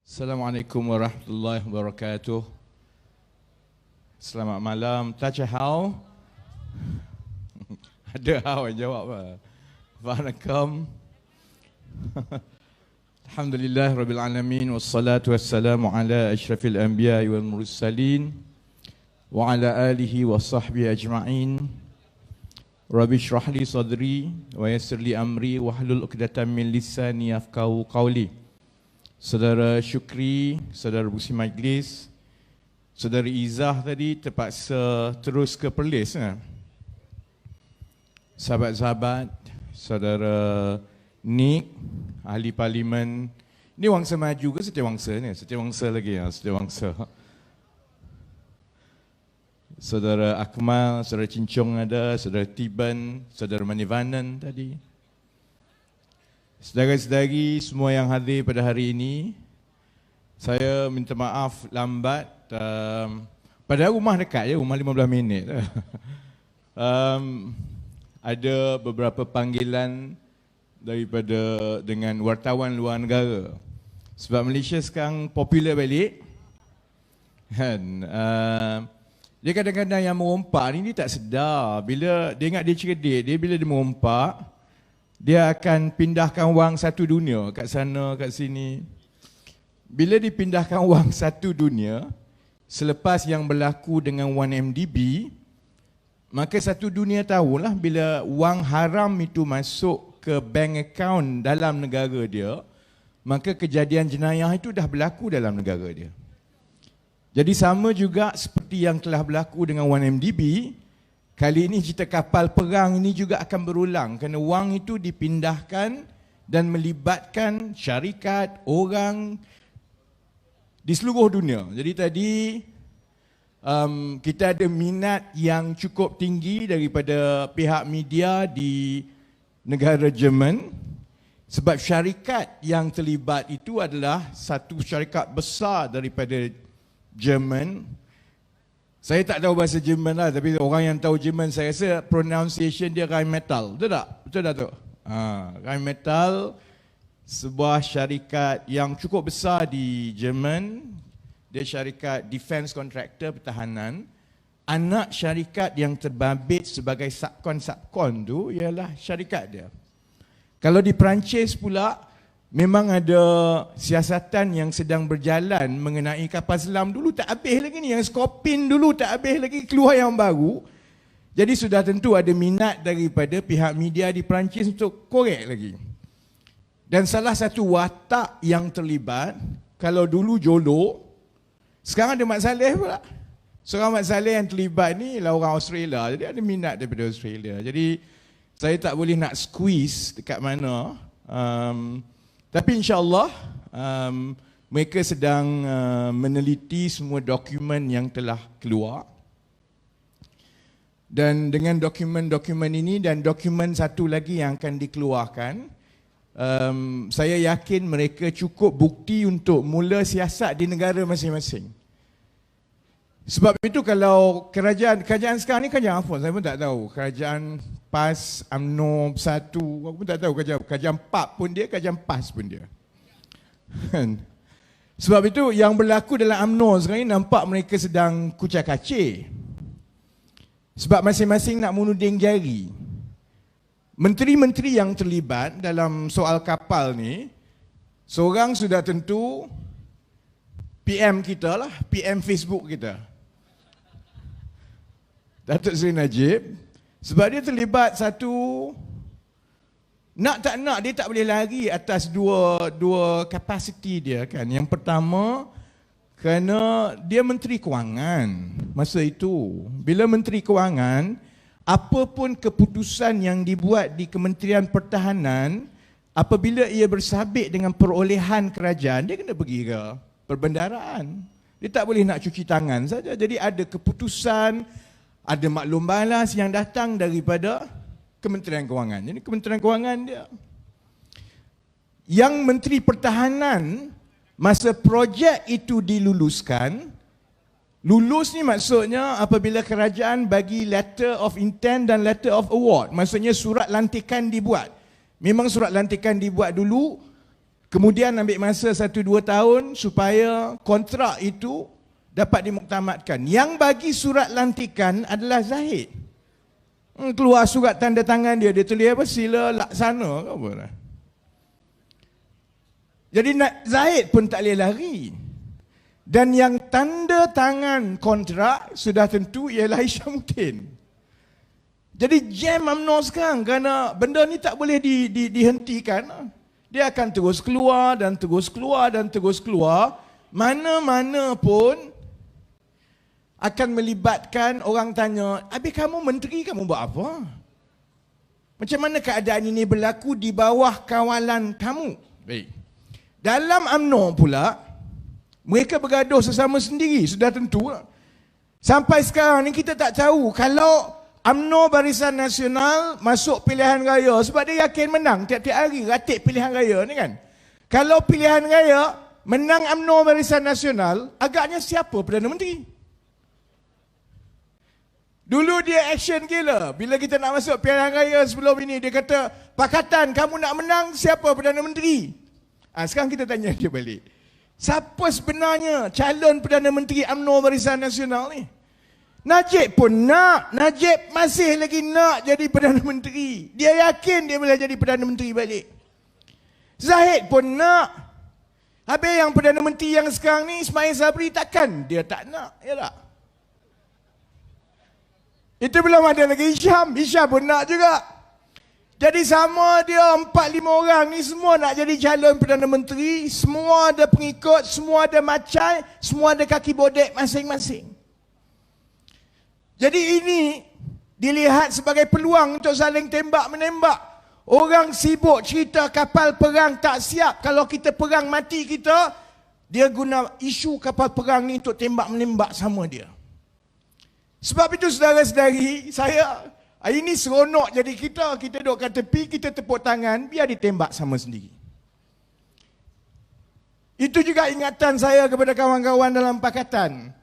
Assalamualaikum warahmatullahi wabarakatuh. Selamat malam. Tacha hao? Ada hao yang jawab apa? Waalaikum. Alhamdulillah rabbil alamin wassalatu wassalamu ala asyrafil anbiya'i wal mursalin wa ala alihi wa sahbihi ajma'in. Rabbi shrah li sadri wa yassir li amri wahlul 'uqdatam min lisani yafqahu qawli. Saudara Syukri, saudara Busi Majlis, saudara Izzah tadi terpaksa terus ke Perlis. Sahabat-sahabat, saudara Nick, ahli parlimen. Ini Wangsa Maju ke Setiawangsa ni? Setiawangsa lagi ya, Setiawangsa. Saudara Akmal, saudara Cincong ada, saudara Tiban, saudara Manivanan tadi. Saudara-saudari semua yang hadir pada hari ini, saya minta maaf lambat. Padahal rumah dekat je, rumah 15 minit. Ada beberapa panggilan daripada dengan wartawan luar negara. Sebab Malaysia sekarang popular balik. Kan? Dia kadang-kadang yang merompak ni dia tak sedar. Bila dia ingat dia cerdik, bila dia merompak, dia akan pindahkan wang satu dunia kat sana, kat sini. Bila dipindahkan wang satu dunia, selepas yang berlaku dengan 1MDB, maka satu dunia tahulah bila wang haram itu masuk ke bank account dalam negara dia, maka kejadian jenayah itu dah berlaku dalam negara dia. Jadi sama juga seperti yang telah berlaku dengan 1MDB, kali ini cerita kapal perang ini juga akan berulang kerana wang itu dipindahkan dan melibatkan syarikat, orang di seluruh dunia. Jadi tadi kita ada minat yang cukup tinggi daripada pihak media di negara Jerman sebab syarikat yang terlibat itu adalah satu syarikat besar daripada Jerman. Saya tak tahu bahasa Jerman lah, tapi orang yang tahu Jerman saya rasa pronunciation dia Rheinmetall. Betul tak? Betul tak tu? Rheinmetall, sebuah syarikat yang cukup besar di Jerman. Dia syarikat defense contractor pertahanan. Anak syarikat yang terbabit sebagai subkon tu ialah syarikat dia. Kalau di Perancis pula, memang ada siasatan yang sedang berjalan mengenai kapal selam. Dulu tak habis lagi ni, yang Skopin dulu tak habis lagi, keluar yang baru. Jadi sudah tentu ada minat daripada pihak media di Perancis untuk korek lagi. Dan salah satu watak yang terlibat, kalau dulu Jolo, sekarang ada Mat Saleh pula. Seorang Mat Saleh yang terlibat ni ialah orang Australia, jadi ada minat daripada Australia. Jadi saya tak boleh nak squeeze dekat mana. Tapi insyaAllah mereka sedang meneliti semua dokumen yang telah keluar. Dan dengan dokumen-dokumen ini dan dokumen satu lagi yang akan dikeluarkan, saya yakin mereka cukup bukti untuk mula siasat di negara masing-masing. Sebab itu kalau kerajaan sekarang ni kerajaan apa? Saya pun tak tahu. Kerajaan PAS, UMNO, Bersatu, aku pun tak tahu kerajaan PAP pun dia, kerajaan PAS pun dia. Sebab itu yang berlaku dalam UMNO sekarang ni nampak mereka sedang kucak-kacir. Sebab masing-masing nak menuding jari. Menteri-menteri yang terlibat dalam soal kapal ni, seorang sudah tentu PM kita lah, PM Facebook kita, Datuk Seri Najib. Sebab dia terlibat satu, nak tak nak dia tak boleh lari atas dua kapasiti dia kan. Yang pertama, kerana dia Menteri Kewangan masa itu. Bila Menteri Kewangan, apa pun keputusan yang dibuat di Kementerian Pertahanan, apabila ia bersabit dengan perolehan kerajaan, dia kena pergi ke perbendaraan. Dia tak boleh nak cuci tangan saja. Jadi ada keputusan, ada maklum balas yang datang daripada Kementerian Kewangan. Jadi Kementerian Kewangan dia. Yang Menteri Pertahanan, masa projek itu diluluskan, lulus ni maksudnya apabila kerajaan bagi letter of intent dan letter of award. Maksudnya surat lantikan dibuat. Memang surat lantikan dibuat dulu, Kemudian ambil masa 1-2 tahun supaya kontrak itu dapat dimuktamadkan. Yang bagi surat lantikan adalah Zahid. Keluar surat tanda tangan dia tulis apa? Sila laksana ke apa lah. Jadi Zahid pun tak boleh lari. Dan yang tanda tangan kontrak sudah tentu ialah Hishamuddin. Jadi jam UMNO sekarang kerana benda ni tak boleh dihentikan. Dia akan terus keluar dan terus keluar dan terus keluar. Mana-mana pun akan melibatkan orang tanya, habis kamu menteri kamu buat apa? Macam mana keadaan ini berlaku di bawah kawalan kamu? Baik. Dalam UMNO pula, mereka bergaduh sesama sendiri, sudah tentu. Sampai sekarang ni kita tak tahu kalau UMNO Barisan Nasional masuk pilihan raya sebab dia yakin menang tiap-tiap hari ratik pilihan raya ni kan. Kalau pilihan raya menang UMNO Barisan Nasional, agaknya siapa Perdana Menteri? Dulu dia action gila. Bila kita nak masuk pilihan raya sebelum ini, dia kata, Pakatan kamu nak menang, siapa Perdana Menteri? Sekarang kita tanya dia balik. Siapa sebenarnya calon Perdana Menteri UMNO Barisan Nasional ni? Najib pun nak. Najib masih lagi nak jadi Perdana Menteri. Dia yakin dia boleh jadi Perdana Menteri balik. Zahid pun nak. Habis yang Perdana Menteri yang sekarang ni, Ismail Sabri, takkan dia tak nak, ya tak? Itu belum ada lagi Hisham. Hisham pun nak juga. Jadi sama dia 4-5 orang ni semua nak jadi calon Perdana Menteri. Semua ada pengikut, semua ada macai, semua ada kaki bodek masing-masing. Jadi ini dilihat sebagai peluang untuk saling tembak-menembak. Orang sibuk cerita kapal perang tak siap. Kalau kita perang mati kita, dia guna isu kapal perang ni untuk tembak-menembak sama dia. Sebab itu saudara-saudari, saya ini seronok jadi kita duduk kat tepi, kita tepuk tangan, biar ditembak sama sendiri. Itu juga ingatan saya kepada kawan-kawan dalam pakatan.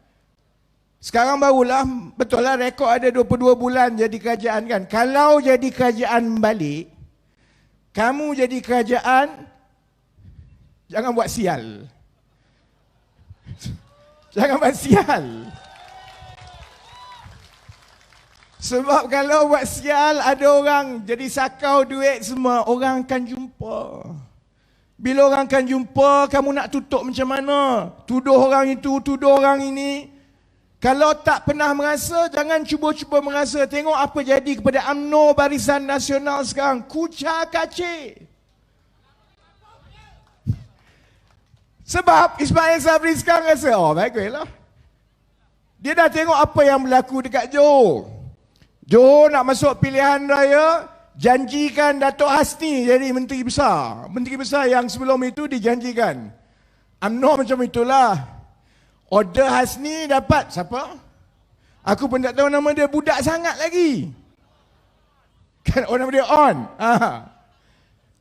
Sekarang barulah, betul lah rekod ada 22 bulan jadi kerajaan kan. Kalau jadi kerajaan balik, kamu jadi kerajaan, jangan buat sial. Jangan buat sial. Sebab kalau buat sial, ada orang jadi sakau duit semua, orang akan jumpa. Bila orang akan jumpa, kamu nak tutup macam mana? Tuduh orang itu, tuduh orang ini. Kalau tak pernah merasa, jangan cuba-cuba merasa. Tengok apa jadi kepada UMNO Barisan Nasional sekarang. Kucar kacir. Sebab Ismail Sabri sekarang rasa, oh baguslah. Dia dah tengok apa yang berlaku dekat Johor. Johor nak masuk pilihan raya, janjikan Datuk Hasni jadi Menteri Besar. Menteri Besar yang sebelum itu dijanjikan. UMNO macam itulah. Order Hasni dapat siapa? Aku pun tak tahu nama dia, budak sangat lagi. Kan nama dia On.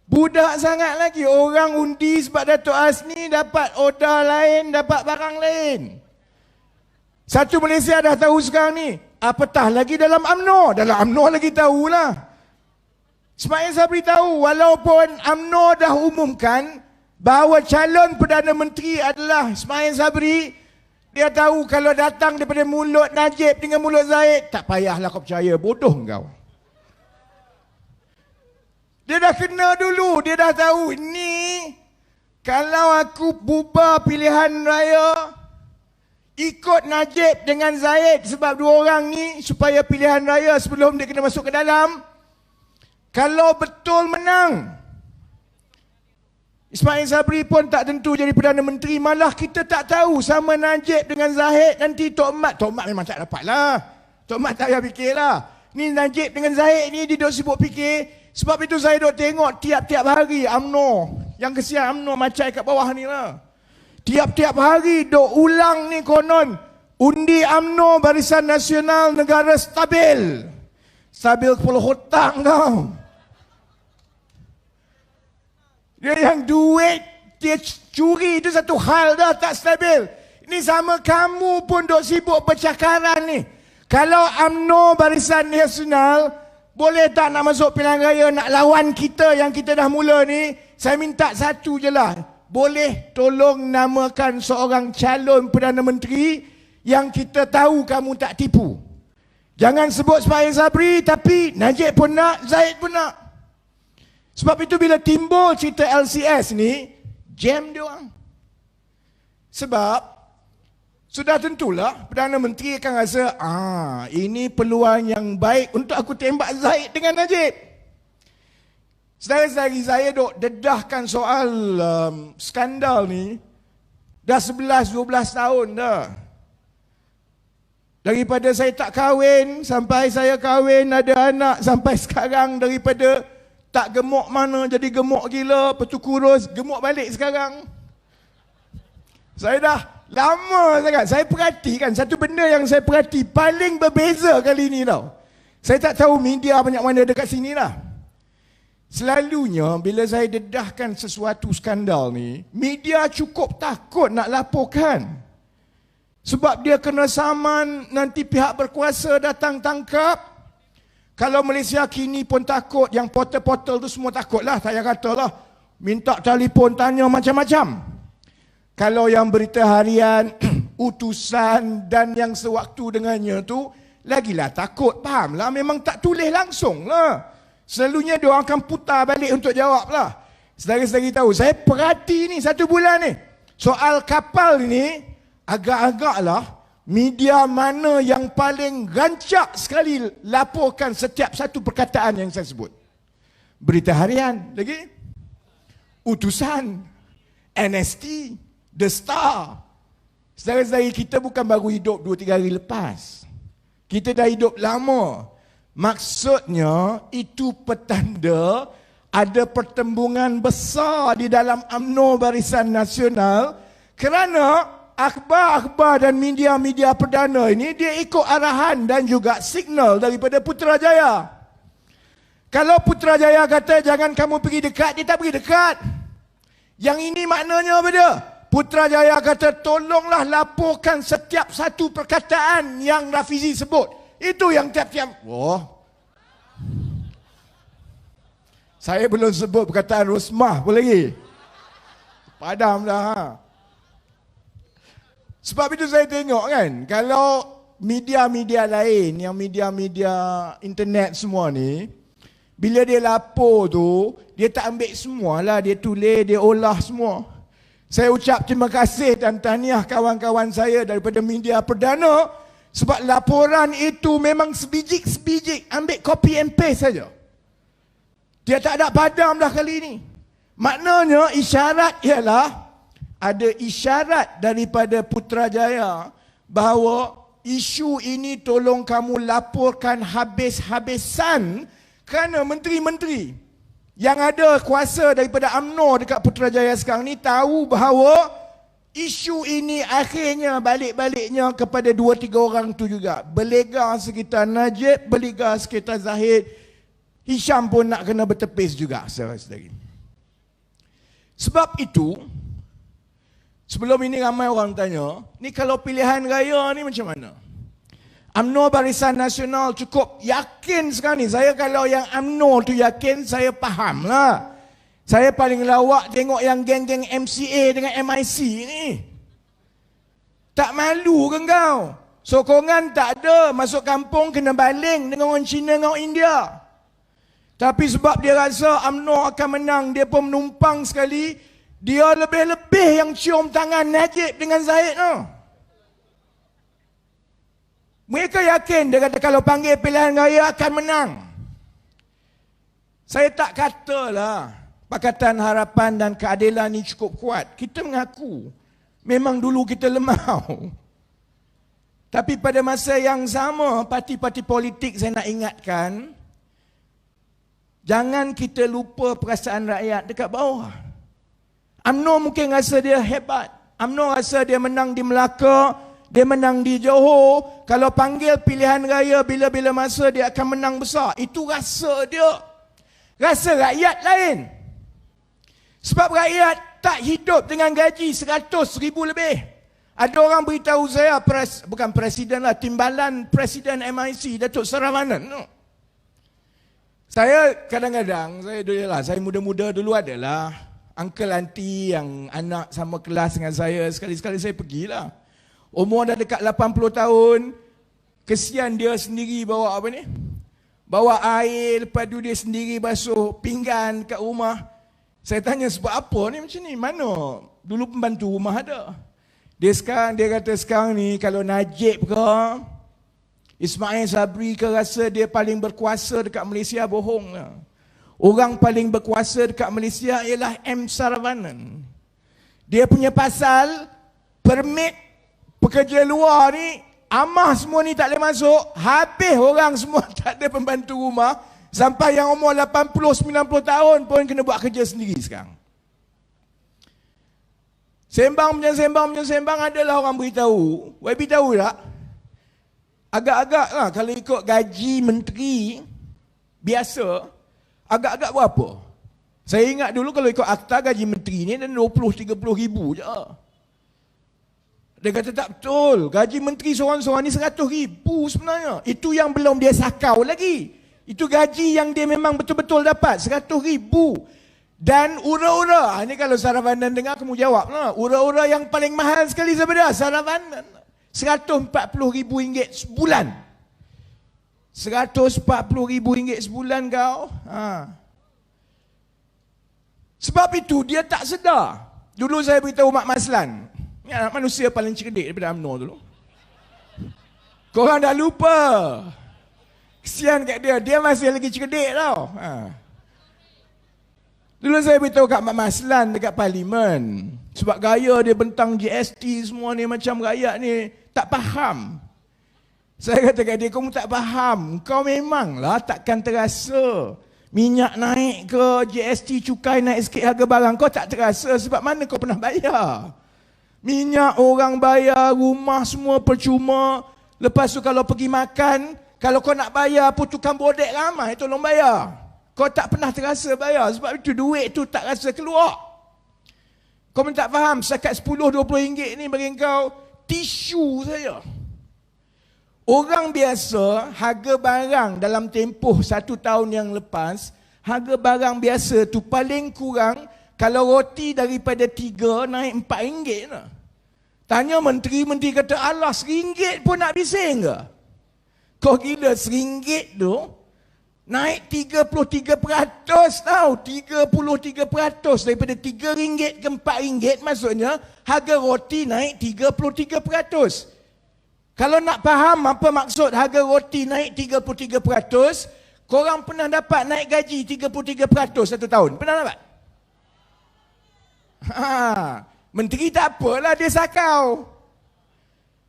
Budak sangat lagi. Orang undi sebab Datuk Hasni dapat order lain, dapat barang lain. Satu Malaysia dah tahu sekarang ni. Apatah lagi dalam UMNO. Dalam UMNO lagi tahulah. Ismail Sabri tahu walaupun UMNO dah umumkan bahawa calon Perdana Menteri adalah Ismail Sabri, dia tahu kalau datang daripada mulut Najib dengan mulut Zahid, tak payahlah kau percaya, bodoh kau. Dia dah kena dulu, dia dah tahu ni kalau aku bubar pilihan raya, ikut Najib dengan Zahid sebab dua orang ni supaya pilihan raya sebelum dia kena masuk ke dalam. Kalau betul menang, Ismail Sabri pun tak tentu jadi Perdana Menteri. Malah kita tak tahu sama Najib dengan Zahid nanti Tok Mat. Tok Mat memang tak dapat lah. Tok Mat tak payah fikir lah. Ni Najib dengan Zahid ni dia duk sibuk fikir. Sebab itu saya duk tengok tiap-tiap hari UMNO. Yang kesian UMNO macai kat bawah ni lah. Tiap-tiap hari duk ulang ni konon. Undi UMNO Barisan Nasional negara stabil. Stabil kepala hutang kau. Dia yang duit dia curi itu satu hal dah tak stabil. Ini sama kamu pun duk sibuk percakaran ni. Kalau UMNO Barisan Nasional boleh tak nak masuk pilihan raya nak lawan kita yang kita dah mula ni, saya minta satu je lah. Boleh tolong namakan seorang calon Perdana Menteri yang kita tahu kamu tak tipu. Jangan sebut Ismail Sabri, tapi Najib pun nak, Zahid pun nak. Sebab itu bila timbul cerita LCS ni, jam dia orang. Sebab sudah tentulah Perdana Menteri akan rasa, ini peluang yang baik untuk aku tembak Zahid dengan Najib. Saudara-saudari, saya duk dedahkan soal skandal ni dah 11-12 tahun dah. Daripada saya tak kahwin sampai saya kahwin, ada anak, sampai sekarang daripada tak gemuk mana jadi gemuk gila, lepas tu kurus, gemuk balik sekarang. Saya dah lama sangat, saya perhatikan satu benda yang saya perhati paling berbeza kali ni tau. Saya tak tahu media banyak mana dekat sini lah. Selalunya bila saya dedahkan sesuatu skandal ni, media cukup takut nak laporkan. Sebab dia kena saman, nanti pihak berkuasa datang tangkap. Kalau Malaysia kini pun takut, yang portal-portal tu semua takut lah, tak payah kata lah. Minta telefon tanya macam-macam. Kalau yang berita harian, utusan dan yang sewaktu dengannya tu, lagilah takut, faham lah, memang tak tulis langsung lah. Selalunya dia akan putar balik untuk jawab lah. Saudara-saudari tahu, saya perhati ni 1 bulan ni. Soal kapal ni, agak-agaklah media mana yang paling rancak sekali laporkan setiap satu perkataan yang saya sebut. Berita harian lagi, utusan, NST, The Star. Saudara-saudari, kita bukan baru hidup 2-3 hari lepas. Kita dah hidup lama. Maksudnya itu petanda ada pertembungan besar di dalam UMNO Barisan Nasional, kerana akhbar-akhbar dan media-media perdana ini dia ikut arahan dan juga signal daripada Putrajaya. Kalau Putrajaya kata jangan kamu pergi dekat, dia tak pergi dekat. Yang ini maknanya apa dia? Putrajaya kata tolonglah laporkan setiap satu perkataan yang Rafizi sebut. Itu yang tiap-tiap. Saya belum sebut perkataan Rosmah pun lagi. Padam dah. Sebab itu saya tengok kan, kalau media-media lain, yang media-media internet semua ni, bila dia lapor tu, dia tak ambil semualah, dia tulis, dia olah semua. Saya ucap terima kasih dan tahniah kawan-kawan saya daripada media perdana, sebab laporan itu memang sebijik-sebijik, ambil copy and paste saja. Dia tak ada padam dah kali ini. Maknanya isyarat ialah, ada isyarat daripada Putrajaya bahawa isu ini tolong kamu laporkan habis-habisan, kerana menteri-menteri yang ada kuasa daripada UMNO dekat Putrajaya sekarang ni tahu bahawa isu ini akhirnya balik-baliknya kepada 2-3 orang tu juga. Berlega sekitar Najib, berlega sekitar Zahid, Hisham pun nak kena bertepis juga, saudara-saudari. Sebab itu, sebelum ini ramai orang tanya, ni kalau pilihan raya ni macam mana? UMNO Barisan Nasional cukup yakin sekarang ni. Saya kalau yang UMNO tu yakin, saya faham lah. Saya paling lawak tengok yang geng-geng MCA dengan MIC ni. Tak malu ke kau? Sokongan tak ada, masuk kampung kena baling dengan orang Cina dengan orang India. Tapi sebab dia rasa UMNO akan menang, dia pun menumpang sekali. Dia lebih-lebih yang cium tangan Najib dengan Zahid tu. Mereka yakin, dia kata kalau panggil pilihan raya akan menang. Saya tak katalah Pakatan Harapan dan Keadilan ni cukup kuat. Kita mengaku memang dulu kita lemah. Tapi pada masa yang sama, parti-parti politik saya nak ingatkan, jangan kita lupa perasaan rakyat dekat bawah. UMNO mungkin rasa dia hebat. UMNO rasa dia menang di Melaka, dia menang di Johor. Kalau panggil pilihan raya bila-bila masa dia akan menang besar. Itu rasa dia. Rasa rakyat lain. Sebab rakyat tak hidup dengan gaji 100,000 lebih. Ada orang beritahu saya, bukan presiden lah, timbalan presiden MIC, Datuk Saravanan. No. Saya kadang-kadang, saya muda-muda dulu adalah uncle aunty yang anak sama kelas dengan saya, sekali-sekali saya pergilah. Umur dah dekat 80 tahun, kesian dia sendiri bawa apa ni? Bawa air, lepas tu dia sendiri basuh pinggan kat rumah. Saya tanya sebab apa ni macam ni? Mana? Dulu pembantu rumah ada. Dia kata sekarang ni kalau Najib ke, Ismail Sabri ke rasa dia paling berkuasa dekat Malaysia, bohong lah. Orang paling berkuasa dekat Malaysia ialah M. Saravanan. Dia punya pasal permit pekerja luar ni, amah semua ni tak boleh masuk. Habis orang semua tak ada pembantu rumah. Sampai yang umur 80-90 tahun pun kena buat kerja sendiri sekarang. Sembang adalah orang beritahu. YB tahu tak? Agak-agak lah kalau ikut gaji menteri biasa, agak-agak berapa? Saya ingat dulu kalau ikut akta gaji menteri ni dan 20-30 ribu je. Dia kata tak betul. Gaji menteri seorang-seorang ni 100 ribu sebenarnya. Itu yang belum dia sakau lagi. Itu gaji yang dia memang betul-betul dapat. 100 ribu. Dan ura-ura. Ini kalau Saravanan dengar, kamu jawab lah. Ura-ura yang paling mahal sekali sebenarnya Saravanan. RM140,000 sebulan. RM140,000 sebulan kau. Sebab itu dia tak sedar. Dulu saya beritahu Mak Maslan. Ni anak manusia paling cerdik daripada UMNO dulu. Korang dah lupa. Kesian kat dia. Dia masih lagi cerdik tau. Dulu saya beritahu kat Mak Maslan dekat Parlimen. Sebab gaya dia bentang GST semua ni macam rakyat ni tak faham. Saya kata kat dia, kamu tak faham. Kau memanglah takkan terasa. Minyak naik ke, GST cukai naik sikit harga barang. Kau tak terasa sebab mana kau pernah bayar. Minyak orang bayar, rumah semua percuma. Lepas tu kalau pergi makan, kalau kau nak bayar pun tukang bodek ramai tolong bayar. Kau tak pernah terasa bayar. Sebab itu duit tu tak rasa keluar. Kau pun tak faham. Sekat RM10-20 ni bagi kau tisu saja. Orang biasa, harga barang dalam tempoh 1 tahun yang lepas, harga barang biasa tu paling kurang, kalau roti daripada 3 naik RM4 lah. Tanya menteri-menteri kata, alah RM1 pun nak bising ke? Kau gila RM1 tu, naik 33% tau. 33% daripada RM3 ke RM4, maksudnya harga roti naik 33%. Kalau nak faham apa maksud harga roti naik 33%, korang pernah dapat naik gaji 33% 1 tahun? Pernah dapat? Menteri tak apalah, dia sakau.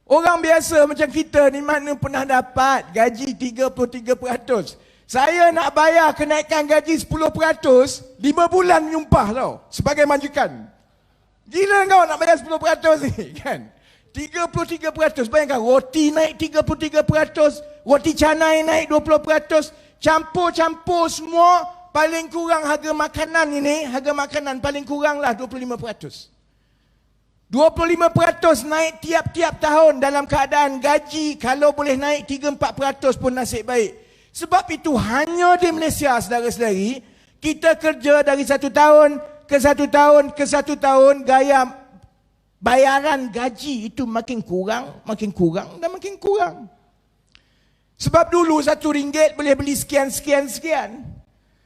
Orang biasa macam kita ni mana pernah dapat gaji 33%. Saya nak bayar kenaikan gaji 10%, 5 bulan menyumpah tau, sebagai majikan. Gila kau nak bayar 10% ni kan? 33%, bayangkan roti naik 33%, roti canai naik 20%, campur-campur semua, paling kurang harga makanan ini, harga makanan paling kurang lah 25%. 25% naik tiap-tiap tahun dalam keadaan gaji kalau boleh naik 3-4% pun nasib baik. Sebab itu hanya di Malaysia, saudara-saudari, kita kerja dari 1 tahun ke 1 tahun ke 1 tahun, gaya bayaran gaji itu makin kurang dan makin kurang. Sebab dulu RM1 boleh beli sekian.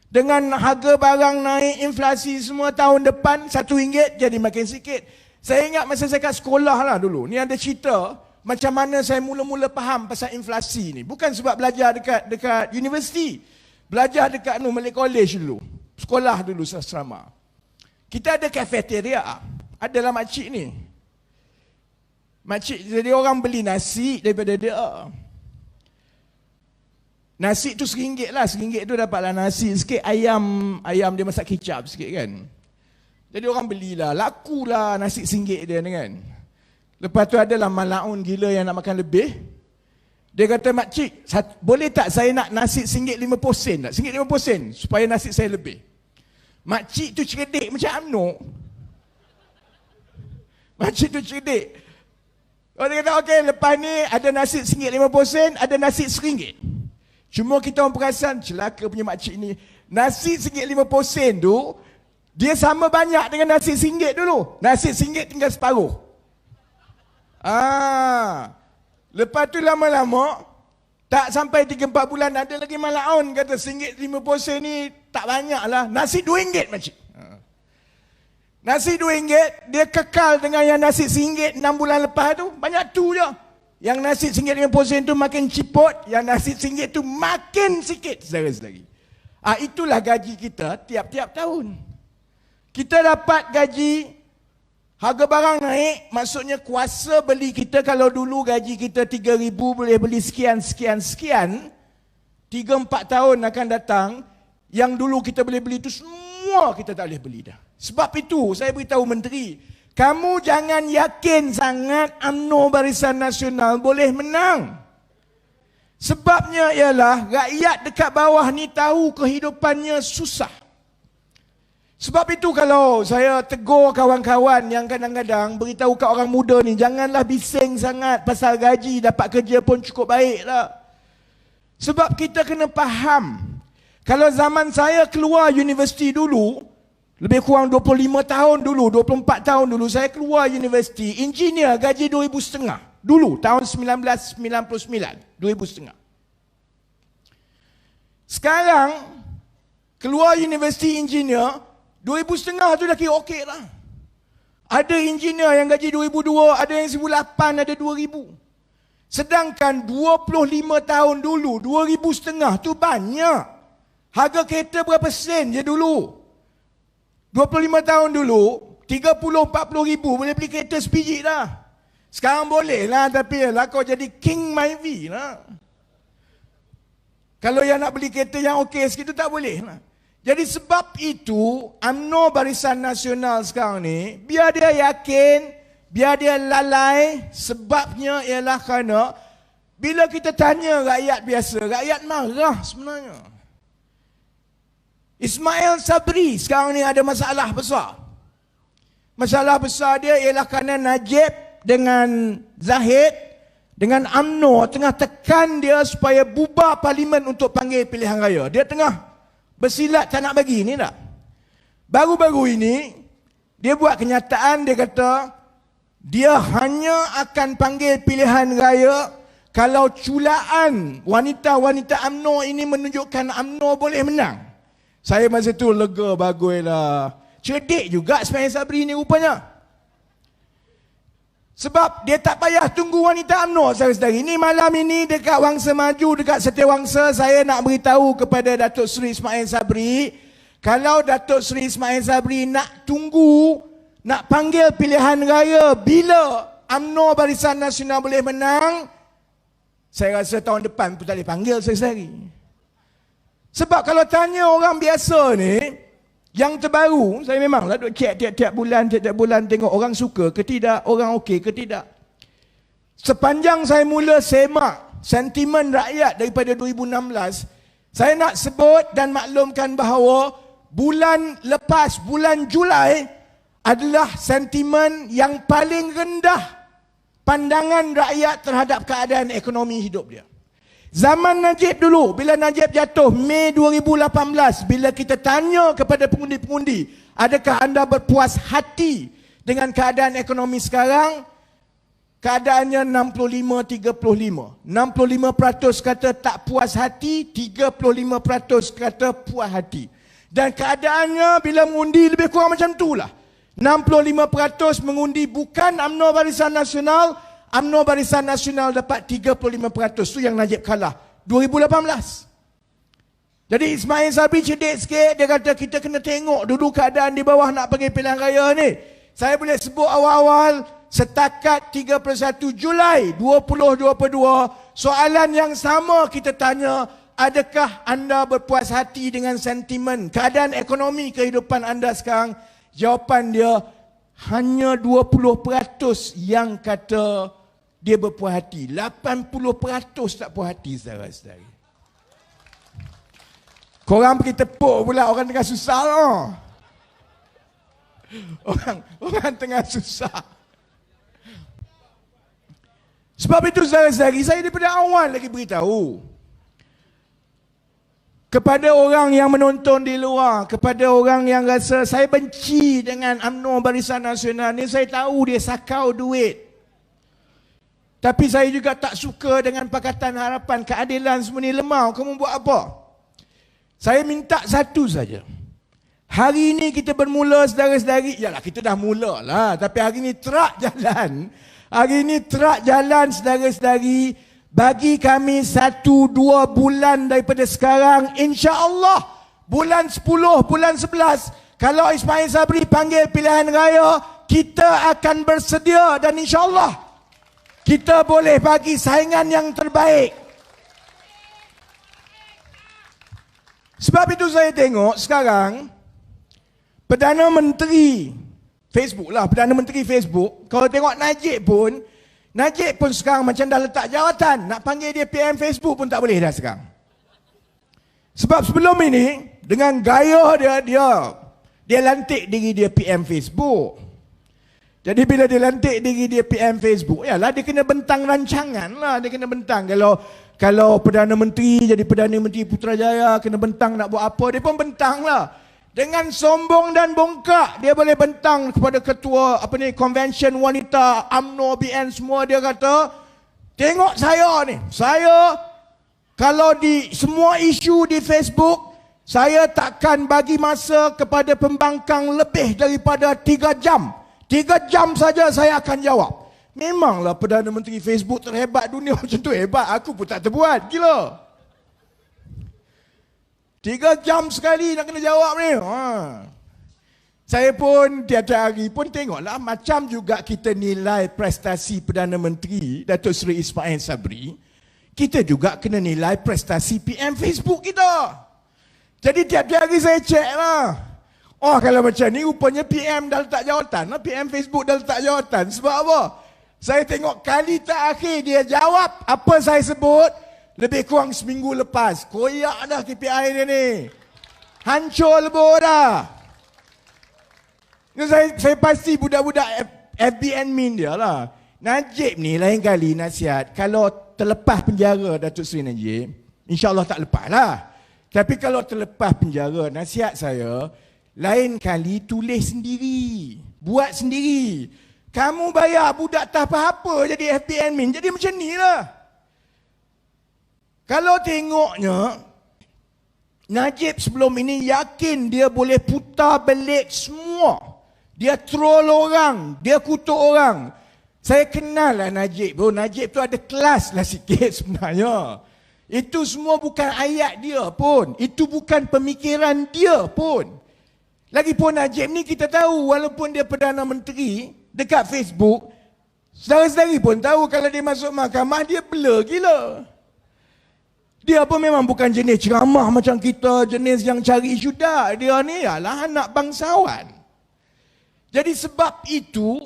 Dengan harga barang naik, inflasi semua, tahun depan RM1 jadi makin sikit. Saya ingat masa saya kat sekolah lah dulu, ni ada cerita macam mana saya mula-mula faham pasal inflasi ni. Bukan sebab belajar dekat universiti. Belajar dekat Malay College dulu. Sekolah dulu asrama. Kita ada cafeteria. Adalah makcik ni. Makcik, jadi orang beli nasi daripada dia. Nasi tu RM1 lah. RM1 tu dapatlah nasi sikit, ayam dia masak kicap sikit kan. Jadi orang belilah, lakulah nasi RM1 dia ni kan. Lepas tu adalah malaun gila yang nak makan lebih. Dia kata, makcik, boleh tak saya nak nasi RM1.50 tak? RM1.50 supaya nasi saya lebih. Makcik tu cerdik macam UMNO. Makcik tu cerdik. Dia kata, okey, lepas ni ada nasi RM1.50, ada nasi RM1. Cuma kita orang perasan, celaka punya makcik ni, nasi RM1.50 tu, Dia sama banyak dengan nasi RM1 dulu. Nasi RM1 tinggal separuh. Lepas tu lama-lama, tak sampai 3-4 bulan, ada lagi malaun kata RM1.50 ni tak banyak lah. Nasi RM2 makcik. Nasi RM2, dia kekal dengan yang nasi RM1 6 bulan lepas tu. Banyak tu je. Yang nasi RM1.50 tu makin ciput, yang nasi RM1 tu makin sikit selagi. Itulah gaji kita tiap-tiap tahun. Kita dapat gaji, harga barang naik, maksudnya kuasa beli kita, kalau dulu gaji kita RM3,000 boleh beli sekian, 3-4 tahun akan datang, yang dulu kita boleh beli itu semua kita tak boleh beli dah. Sebab itu saya beritahu menteri, kamu jangan yakin sangat UMNO Barisan Nasional boleh menang. Sebabnya ialah rakyat dekat bawah ni tahu kehidupannya susah. Sebab itu kalau saya tegur kawan-kawan yang kadang-kadang beritahu kat orang muda ni, janganlah bising sangat pasal gaji, dapat kerja pun cukup baik lah. Sebab kita kena faham, kalau zaman saya keluar universiti dulu, lebih kurang 25 tahun dulu, 24 tahun dulu, saya keluar universiti, engineer gaji RM2,500. Dulu, tahun 1999, RM2,500. Sekarang, keluar universiti engineer, RM2,500 tu dah kira okey lah. Ada engineer yang gaji RM2,200, ada yang RM1,800, ada RM2,000. Sedangkan 25 tahun dulu, RM2,500 tu banyak. Harga kereta berapa sen je dulu? 25 tahun dulu, 30-40 ribu boleh beli kereta sebiji dah. Sekarang boleh lah, tapi lah kau jadi King Myvi lah. Kalau yang nak beli kereta yang okey sikit tu tak boleh lah. Jadi sebab itu, UMNO Barisan Nasional sekarang ni, biar dia yakin, biar dia lalai, sebabnya ialah kerana bila kita tanya rakyat biasa, rakyat marah sebenarnya. Ismail Sabri sekarang ni ada masalah besar. Masalah besar dia ialah kerana Najib dengan Zahid, dengan UMNO tengah tekan dia supaya bubar parlimen untuk panggil pilihan raya. Dia tengah bersilat tak nak bagi ni tak. Baru-baru ini dia buat kenyataan, dia kata dia hanya akan panggil pilihan raya kalau culaan wanita-wanita UMNO ini menunjukkan UMNO boleh menang. Saya masa tu lega, baguslah. Cerdik juga Ismail Sabri ni rupanya. Sebab dia tak payah tunggu wanita UMNO, saudara-saudari. Ini malam ini dekat Wangsa Maju, dekat Setiawangsa, saya nak beritahu kepada Datuk Seri Ismail Sabri, kalau Datuk Seri Ismail Sabri nak tunggu, nak panggil pilihan raya bila UMNO Barisan Nasional boleh menang, saya rasa tahun depan pun tak boleh panggil, saudara-saudari. Sebab kalau tanya orang biasa ni, yang terbaru, saya memanglah duk cek tiap-tiap bulan tengok orang suka ke tidak, orang okey ke tidak. Sepanjang saya mula semak sentimen rakyat daripada 2016, saya nak sebut dan maklumkan bahawa bulan lepas, bulan Julai adalah sentimen yang paling rendah pandangan rakyat terhadap keadaan ekonomi hidup dia. Zaman Najib dulu, bila Najib jatuh Mei 2018, bila kita tanya kepada pengundi-pengundi, adakah anda berpuas hati dengan keadaan ekonomi sekarang? Keadaannya 65-35. 65% kata tak puas hati, 35% kata puas hati. Dan keadaannya bila mengundi lebih kurang macam itulah. 65% mengundi bukan UMNO Barisan Nasional, UMNO Barisan Nasional dapat 35%. Itu yang Najib kalah 2018. Jadi Ismail Sabri cerdik sikit. Dia kata kita kena tengok dulu keadaan di bawah nak pergi pilihan raya ni. Saya boleh sebut awal-awal, setakat 31 Julai 2022, soalan yang sama kita tanya, adakah anda berpuas hati dengan sentimen keadaan ekonomi kehidupan anda sekarang? Jawapan dia hanya 20% yang kata dia berpuas hati. 80% tak puas hati, saudara-saudari. Korang pergi tepuk pula orang tengah susah lah. Orang tengah susah. Sebab itu, saudara-saudari, saya daripada awal lagi beritahu. Kepada orang yang menonton di luar, kepada orang yang rasa saya benci dengan UMNO Barisan Nasional ni, saya tahu dia sakau duit. Tapi saya juga tak suka dengan Pakatan Harapan, keadilan semua ni lemah. Kamu buat apa? Saya minta satu saja. Hari ini kita bermula sedara-sedari. Yalah, kita dah mula lah. Tapi hari ini terak jalan. Hari ini terak jalan sedara-sedari. Bagi kami 1-2 bulan daripada sekarang, insya-Allah bulan 10, bulan 11, kalau Ismail Sabri panggil pilihan raya, kita akan bersedia dan insya-Allah kita boleh bagi saingan yang terbaik. Sebab itu saya tengok sekarang Perdana Menteri Facebook lah, Perdana Menteri Facebook, kalau tengok Najib pun sekarang macam dah letak jawatan. Nak panggil dia PM Facebook pun tak boleh dah sekarang. Sebab sebelum ini, dengan gaya dia lantik diri dia PM Facebook. Jadi bila dia lantik diri dia PM Facebook, yalah dia kena bentang rancangan lah. Dia kena bentang. Kalau Perdana Menteri jadi Perdana Menteri Putrajaya, kena bentang nak buat apa, dia pun bentang lah. Dengan sombong dan bongkak, dia boleh bentang kepada ketua Convention Wanita, UMNO, BN semua. Dia kata, tengok saya ni. Saya, kalau di semua isu di Facebook, saya takkan bagi masa kepada pembangkang lebih daripada 3 jam. 3 jam saja saya akan jawab. Memanglah Perdana Menteri Facebook terhebat dunia macam tu hebat. Aku pun tak terbuat. Gila. 3 jam sekali nak kena jawab ni. Saya pun tiap-tiap hari pun tengoklah, macam juga kita nilai prestasi Perdana Menteri Datuk Seri Ismail Sabri, kita juga kena nilai prestasi PM Facebook kita. Jadi tiap-tiap hari saya cek lah. Oh, kalau macam ni rupanya PM dah letak jawatan lah, PM Facebook dah letak jawatan. Sebab apa? Saya tengok kali terakhir dia jawab apa saya sebut lebih kurang seminggu lepas. Koyak dah KPI dia ni. Hancur lebur dah. Saya pasti budak-budak FB admin dia lah. Najib ni lain kali nasihat, kalau terlepas penjara Datuk Seri Najib, insya-Allah tak lepas lah. Tapi kalau terlepas penjara, nasihat saya, lain kali tulis sendiri. Buat sendiri. Kamu bayar budak tak apa-apa jadi FB admin. Jadi macam ni lah. Kalau tengoknya, Najib sebelum ini yakin dia boleh putar belik semua. Dia troll orang, dia kutuk orang. Saya kenal lah Najib. Najib tu ada kelas lah sikit sebenarnya. Itu semua bukan ayat dia pun. Itu bukan pemikiran dia pun. Lagipun Najib ni kita tahu, walaupun dia Perdana Menteri, dekat Facebook, saudara-saudari pun tahu kalau dia masuk mahkamah, dia blur gila. Dia pun memang bukan jenis ceramah macam kita, jenis yang cari isu dah. Dia ni adalah anak bangsawan. Jadi sebab itu,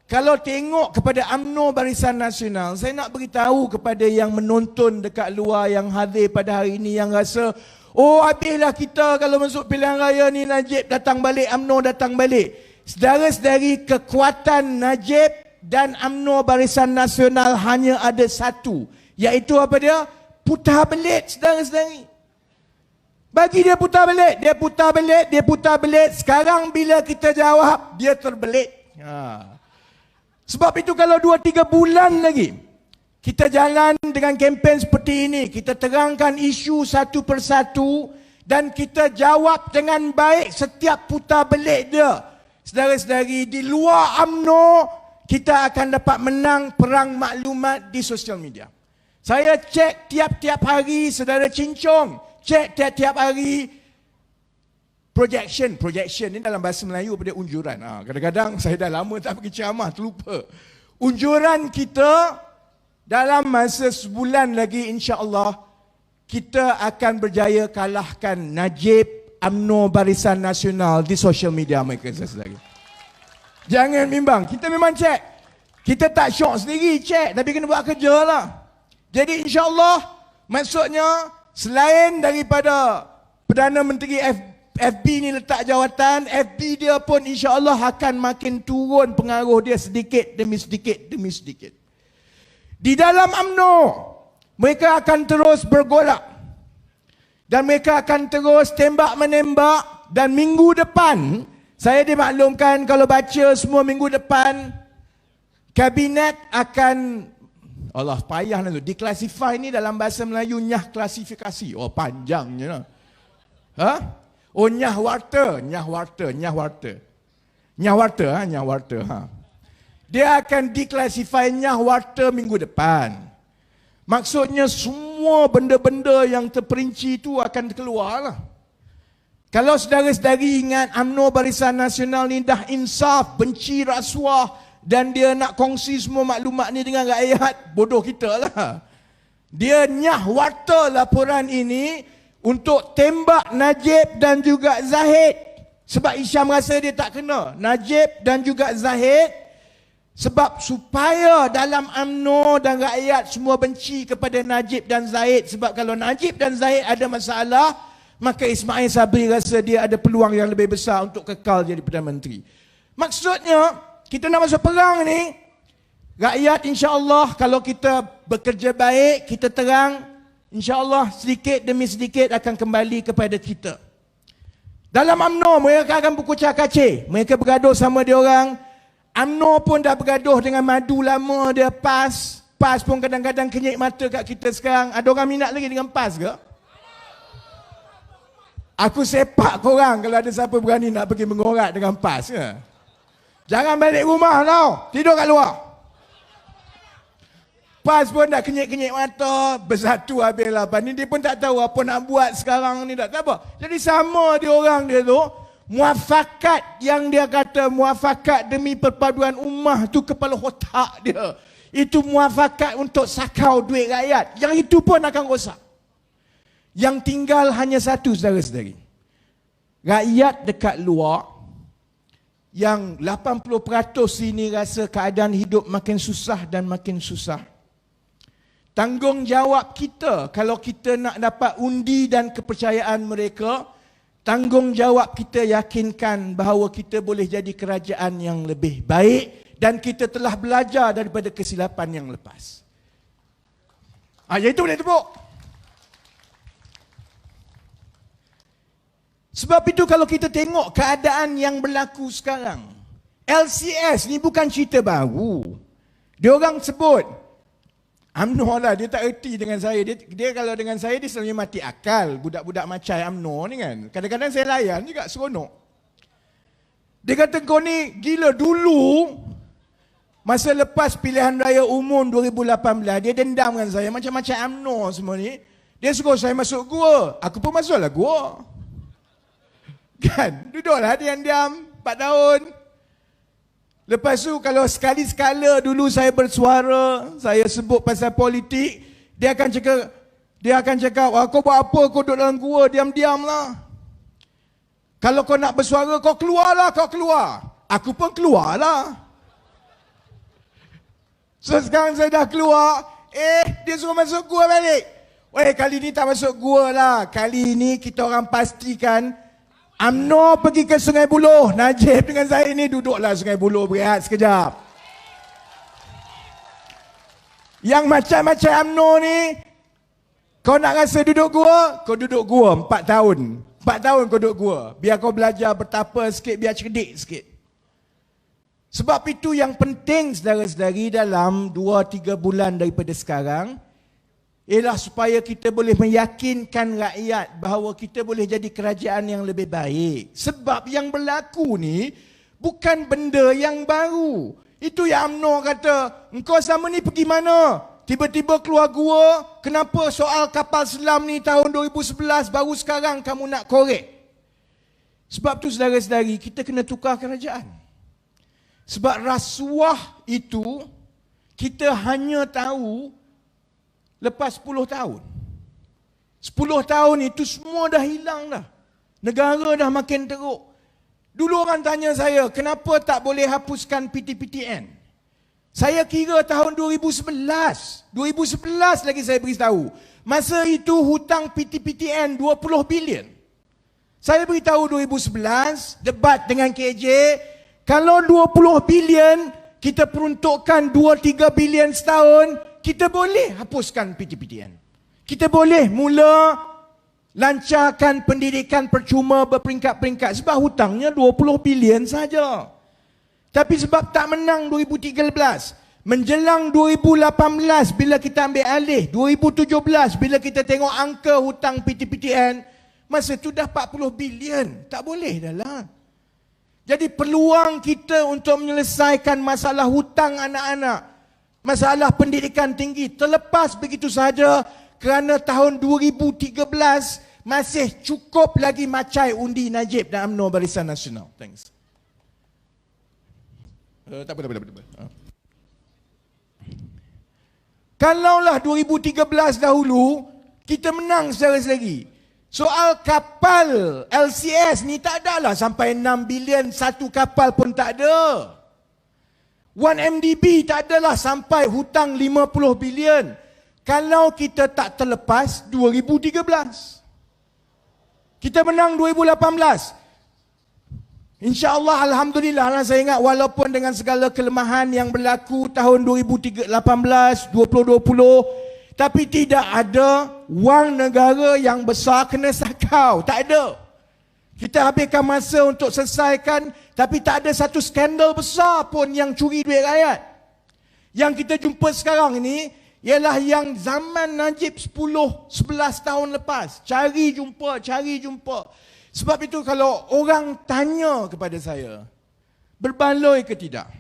kalau tengok kepada UMNO Barisan Nasional, saya nak beritahu kepada yang menonton dekat luar, yang hadir pada hari ini, yang rasa, oh habislah kita kalau masuk pilihan raya ni, Najib datang balik, UMNO datang balik. Saudara-saudari, kekuatan Najib dan UMNO Barisan Nasional hanya ada satu. Iaitu apa dia? Putar belit, saudara-saudari. Bagi dia putar belit, dia putar belit, dia putar belit. Sekarang bila kita jawab, dia terbelit. Sebab itu kalau 2-3 bulan lagi, kita jalan dengan kempen seperti ini, kita terangkan isu satu persatu, dan kita jawab dengan baik setiap putar belit dia. Saudara-saudari, di luar UMNO, kita akan dapat menang perang maklumat di sosial media. Saya cek tiap-tiap hari, saudara Cincong, cek tiap-tiap hari projection ni dalam bahasa Melayu pada unjuran. Kadang-kadang saya dah lama tak pergi ceramah, terlupa. Unjuran kita dalam masa sebulan lagi, insya-Allah kita akan berjaya kalahkan Najib UMNO Barisan Nasional di sosial media mereka, saudara. Jangan bimbang, kita memang cek. Kita tak syok sendiri cek, tapi kena buat kerja lah. Jadi insya-Allah, maksudnya selain daripada Perdana Menteri FB ni letak jawatan, FB dia pun insya-Allah akan makin turun pengaruh dia sedikit demi sedikit demi sedikit. Di dalam UMNO, mereka akan terus bergolak. Dan mereka akan terus tembak-menembak. Dan minggu depan, saya dimaklumkan kalau baca semua minggu depan, Kabinet akan, Allah payah lah tu, declassify ni dalam bahasa Melayu nyah klasifikasi. Oh panjangnya lah. Ha? Oh nyah warta. Ha. Dia akan declassify nyah warta minggu depan. Maksudnya semua benda-benda yang terperinci itu akan keluar lah. Kalau saudara-saudari ingat UMNO Barisan Nasional ni dah insaf, benci rasuah dan dia nak kongsi semua maklumat ni dengan rakyat, bodoh kita lah. Dia nyah warta laporan ini untuk tembak Najib dan juga Zahid. Sebab Hisham rasa dia tak kena. Najib dan juga Zahid. Sebab supaya dalam UMNO dan rakyat semua benci kepada Najib dan Zahid. Sebab kalau Najib dan Zahid ada masalah, maka Ismail Sabri rasa dia ada peluang yang lebih besar untuk kekal jadi Perdana Menteri. Maksudnya, kita nak masuk perang ni, rakyat insya-Allah kalau kita bekerja baik, kita terang, insya-Allah sedikit demi sedikit akan kembali kepada kita. Dalam UMNO, mereka akan berkucar kacir. Mereka bergaduh sama dia orang. UMNO pun dah bergaduh dengan madu lama dia PAS. PAS pun kadang-kadang kenyik mata kat kita sekarang. Ada orang minat lagi dengan PAS ke? Aku sepak korang kalau ada siapa berani nak pergi mengorat dengan PAS ke? Jangan balik rumah tau. Tidur kat luar. PAS pun dah kenyik-kenyik mata. Bersatu habis lah. Ni dia pun tak tahu apa nak buat sekarang ni. Tak apa. Jadi sama dia orang dia tu. Muafakat yang dia kata muafakat demi perpaduan ummah tu kepala otak dia. Itu muafakat untuk sakau duit rakyat. Yang itu pun akan rosak. Yang tinggal hanya satu, saudara-saudari. Rakyat dekat luar yang 80% ini rasa keadaan hidup makin susah dan makin susah. Tanggungjawab kita kalau kita nak dapat undi dan kepercayaan mereka, tanggungjawab kita yakinkan bahawa kita boleh jadi kerajaan yang lebih baik dan kita telah belajar daripada kesilapan yang lepas. Yang itu boleh tepuk. Sebab itu kalau kita tengok keadaan yang berlaku sekarang, LCS ni bukan cerita baru. Dia orang sebut, UMNO lah, dia tak erti dengan saya. Dia kalau dengan saya, dia selalu mati akal. Budak-budak macam UMNO ni kan. Kadang-kadang saya layan juga, seronok. Dia kata kau ni gila. Dulu, masa lepas pilihan raya umum 2018, dia dendam dengan saya. Macam-macam UMNO semua ni. Dia suruh saya masuk gua. Aku pun masuklah gua. Kan? Duduklah diam-diam 4 tahun. Lepas tu kalau sekali-sekala dulu saya bersuara, saya sebut pasal politik, dia akan cakap, wah, kau buat apa, kau duduk dalam gua, diam-diam lah. Kalau kau nak bersuara, kau keluarlah, kau keluar. Aku pun keluarlah. So sekarang saya dah keluar, dia suruh masuk gua balik. Weh, kali ni tak masuk gua lah. Kali ni kita orang pastikan UMNO pergi ke Sungai Buloh. Najib dengan saya ni duduklah Sungai Buloh berehat sekejap. Yang macam-macam UMNO ni, kau nak rasa duduk gua, kau duduk gua 4 tahun. 4 tahun kau duduk gua. Biar kau belajar bertapa sikit, biar cerdik sikit. Sebab itu yang penting saudara-saudari dalam 2-3 bulan daripada sekarang, ialah supaya kita boleh meyakinkan rakyat bahawa kita boleh jadi kerajaan yang lebih baik. Sebab yang berlaku ni bukan benda yang baru. Itu yang UMNO kata, engkau selama ni pergi mana? Tiba-tiba keluar gua, kenapa soal kapal selam ni tahun 2011 baru sekarang kamu nak korek? Sebab tu saudara-saudari, kita kena tukar kerajaan. Sebab rasuah itu kita hanya tahu lepas 10 tahun. 10 tahun itu semua dah hilang dah. Negara dah makin teruk. Dulu orang tanya saya, kenapa tak boleh hapuskan PTPTN? Saya kira tahun 2011. 2011 lagi saya beritahu. Masa itu hutang PTPTN 20 bilion. Saya beritahu 2011, debat dengan KJ, kalau 20 bilion, kita peruntukkan 2-3 bilion setahun, kita boleh hapuskan PTPTN. Kita boleh mula Lancarkan pendidikan percuma berperingkat-peringkat. Sebab hutangnya 20 bilion saja. Tapi sebab tak menang 2013, menjelang 2018 bila kita ambil alih, 2017 bila kita tengok angka hutang PTPTN, masa tu dah 40 bilion. Tak boleh dah lah. Jadi peluang kita untuk menyelesaikan masalah hutang anak-anak, masalah pendidikan tinggi terlepas begitu saja kerana tahun 2013 masih cukup lagi macai undi Najib dan UMNO Barisan Nasional. Thanks. Tak apa. Kalaulah 2013 dahulu kita menang secara selagi, soal kapal LCS ni tak adalah sampai 6 bilion, satu kapal pun tak ada. 1MDB tak adalah sampai hutang 50 bilion. Kalau kita tak terlepas 2013. Kita menang 2018. InsyaAllah, Alhamdulillah lah, saya ingat walaupun dengan segala kelemahan yang berlaku tahun 2018, 2020, tapi tidak ada wang negara yang besar kena sakau. Tak ada. Kita habiskan masa untuk selesaikan, tapi tak ada satu skandal besar pun yang curi duit rakyat. Yang kita jumpa sekarang ini ialah yang zaman Najib 10-11 tahun lepas. Cari jumpa. Sebab itu kalau orang tanya kepada saya, berbaloi ke tidak?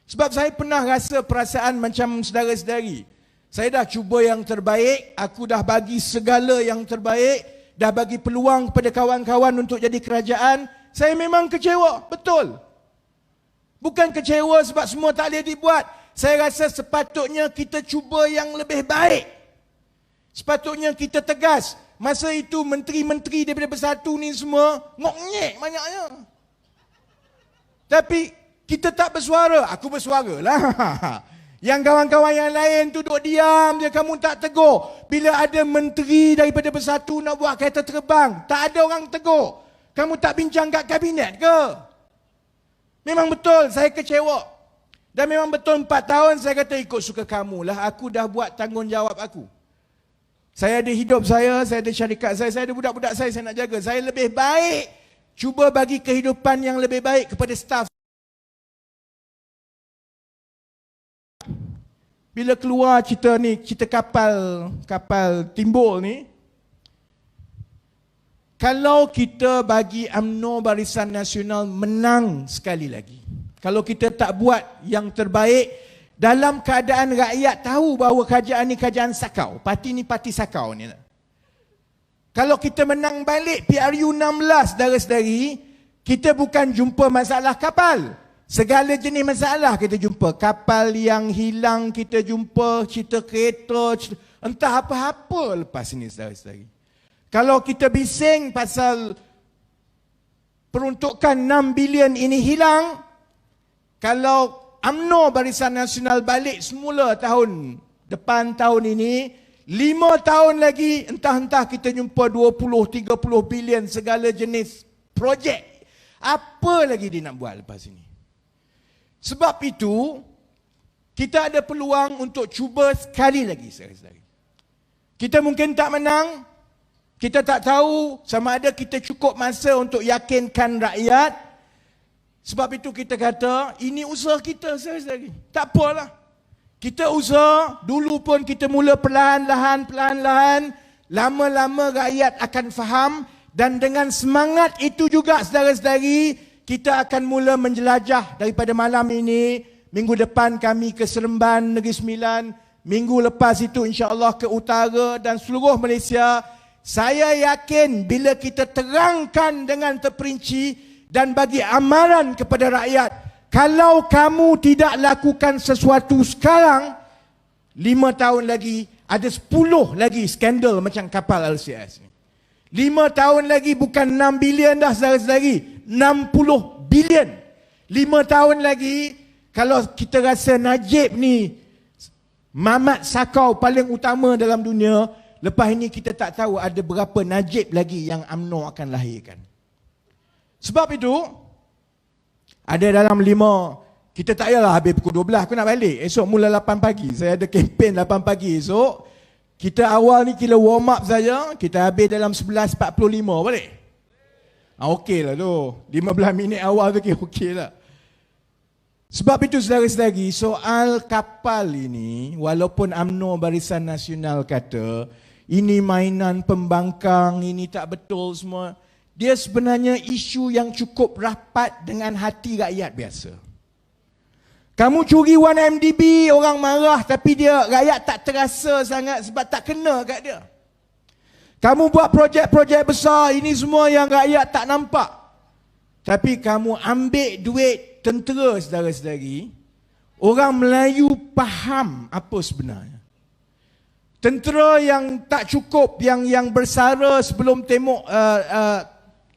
Sebab saya pernah rasa perasaan macam saudara-saudari. Saya dah cuba yang terbaik, aku dah bagi segala yang terbaik, dah bagi peluang kepada kawan-kawan untuk jadi kerajaan. Saya memang kecewa, betul. Bukan kecewa sebab semua tak boleh dibuat. Saya rasa sepatutnya kita cuba yang lebih baik. Sepatutnya kita tegas. Masa itu menteri-menteri daripada Bersatu ni semua ngok-ngek banyaknya. Tapi kita tak bersuara. Aku bersuara lah. Yang kawan-kawan yang lain tu duduk diam je, kamu tak tegur. Bila ada menteri daripada Bersatu nak buat kereta terbang, tak ada orang tegur. Kamu tak bincang kat kabinet ke? Memang betul saya kecewa. Dan memang betul 4 tahun saya kata ikut suka kamu lah. Aku dah buat tanggungjawab aku. Saya ada hidup saya ada syarikat saya ada budak-budak saya nak jaga. Saya lebih baik cuba bagi kehidupan yang lebih baik kepada staf. Bila keluar cerita kapal timbul ni, kalau kita bagi UMNO Barisan Nasional menang sekali lagi, kalau kita tak buat yang terbaik, dalam keadaan rakyat tahu bahawa kerajaan ni kerajaan sakau, parti ni parti sakau ni. Kalau kita menang balik PRU 16, saudara-saudari, kita bukan jumpa masalah kapal. Segala jenis masalah kita jumpa. Kapal yang hilang kita jumpa, cerita kereta, entah apa-apa lepas ini, saudara-saudari. Kalau kita bising pasal peruntukan 6 bilion ini hilang, kalau UMNO Barisan Nasional balik semula tahun depan tahun ini, 5 tahun lagi entah-entah kita jumpa 20-30 bilion segala jenis projek. Apa lagi dia nak buat lepas ini? Sebab itu, kita ada peluang untuk cuba sekali lagi, saudara-saudari. Kita mungkin tak menang, kita tak tahu sama ada kita cukup masa untuk yakinkan rakyat. Sebab itu kita kata, ini usaha kita, saudara-saudari. Tak apalah. Kita usaha, dulu pun kita mula perlahan-lahan, lama-lama rakyat akan faham, dan dengan semangat itu juga, saudara-saudari, kita akan mula menjelajah daripada malam ini. Minggu depan kami ke Seremban, Negeri Sembilan. Minggu lepas itu insya-Allah ke utara dan seluruh Malaysia. Saya yakin bila kita terangkan dengan terperinci dan bagi amaran kepada rakyat, kalau kamu tidak lakukan sesuatu sekarang, 5 tahun lagi ada 10 lagi skandal macam kapal LCS ni. 5 tahun lagi bukan 6 bilion dah, saudara-saudari, 60 bilion. 5 tahun lagi, kalau kita rasa Najib ni mamat sakau paling utama dalam dunia, lepas ini kita tak tahu ada berapa Najib lagi yang UMNO akan lahirkan. Sebab itu, ada dalam 5, kita tak payahlah habis pukul 12, aku nak balik. Esok mula 8 pagi, saya ada kempen 8 pagi esok. Kita awal ni kira warm up saja, kita habis dalam 11.45 boleh? Okey lah tu. 15 minit awal tu kira okey lah. Sebab itu saudara-saudari, soal kapal ini, walaupun UMNO Barisan Nasional kata, ini mainan pembangkang, ini tak betul semua. Dia sebenarnya isu yang cukup rapat dengan hati rakyat biasa. Kamu curi 1MDB, orang marah tapi rakyat tak terasa sangat sebab tak kena kat dia. Kamu buat projek-projek besar, ini semua yang rakyat tak nampak. Tapi kamu ambil duit tentera, saudara-saudari, orang Melayu faham apa sebenarnya. Tentera yang tak cukup, yang bersara sebelum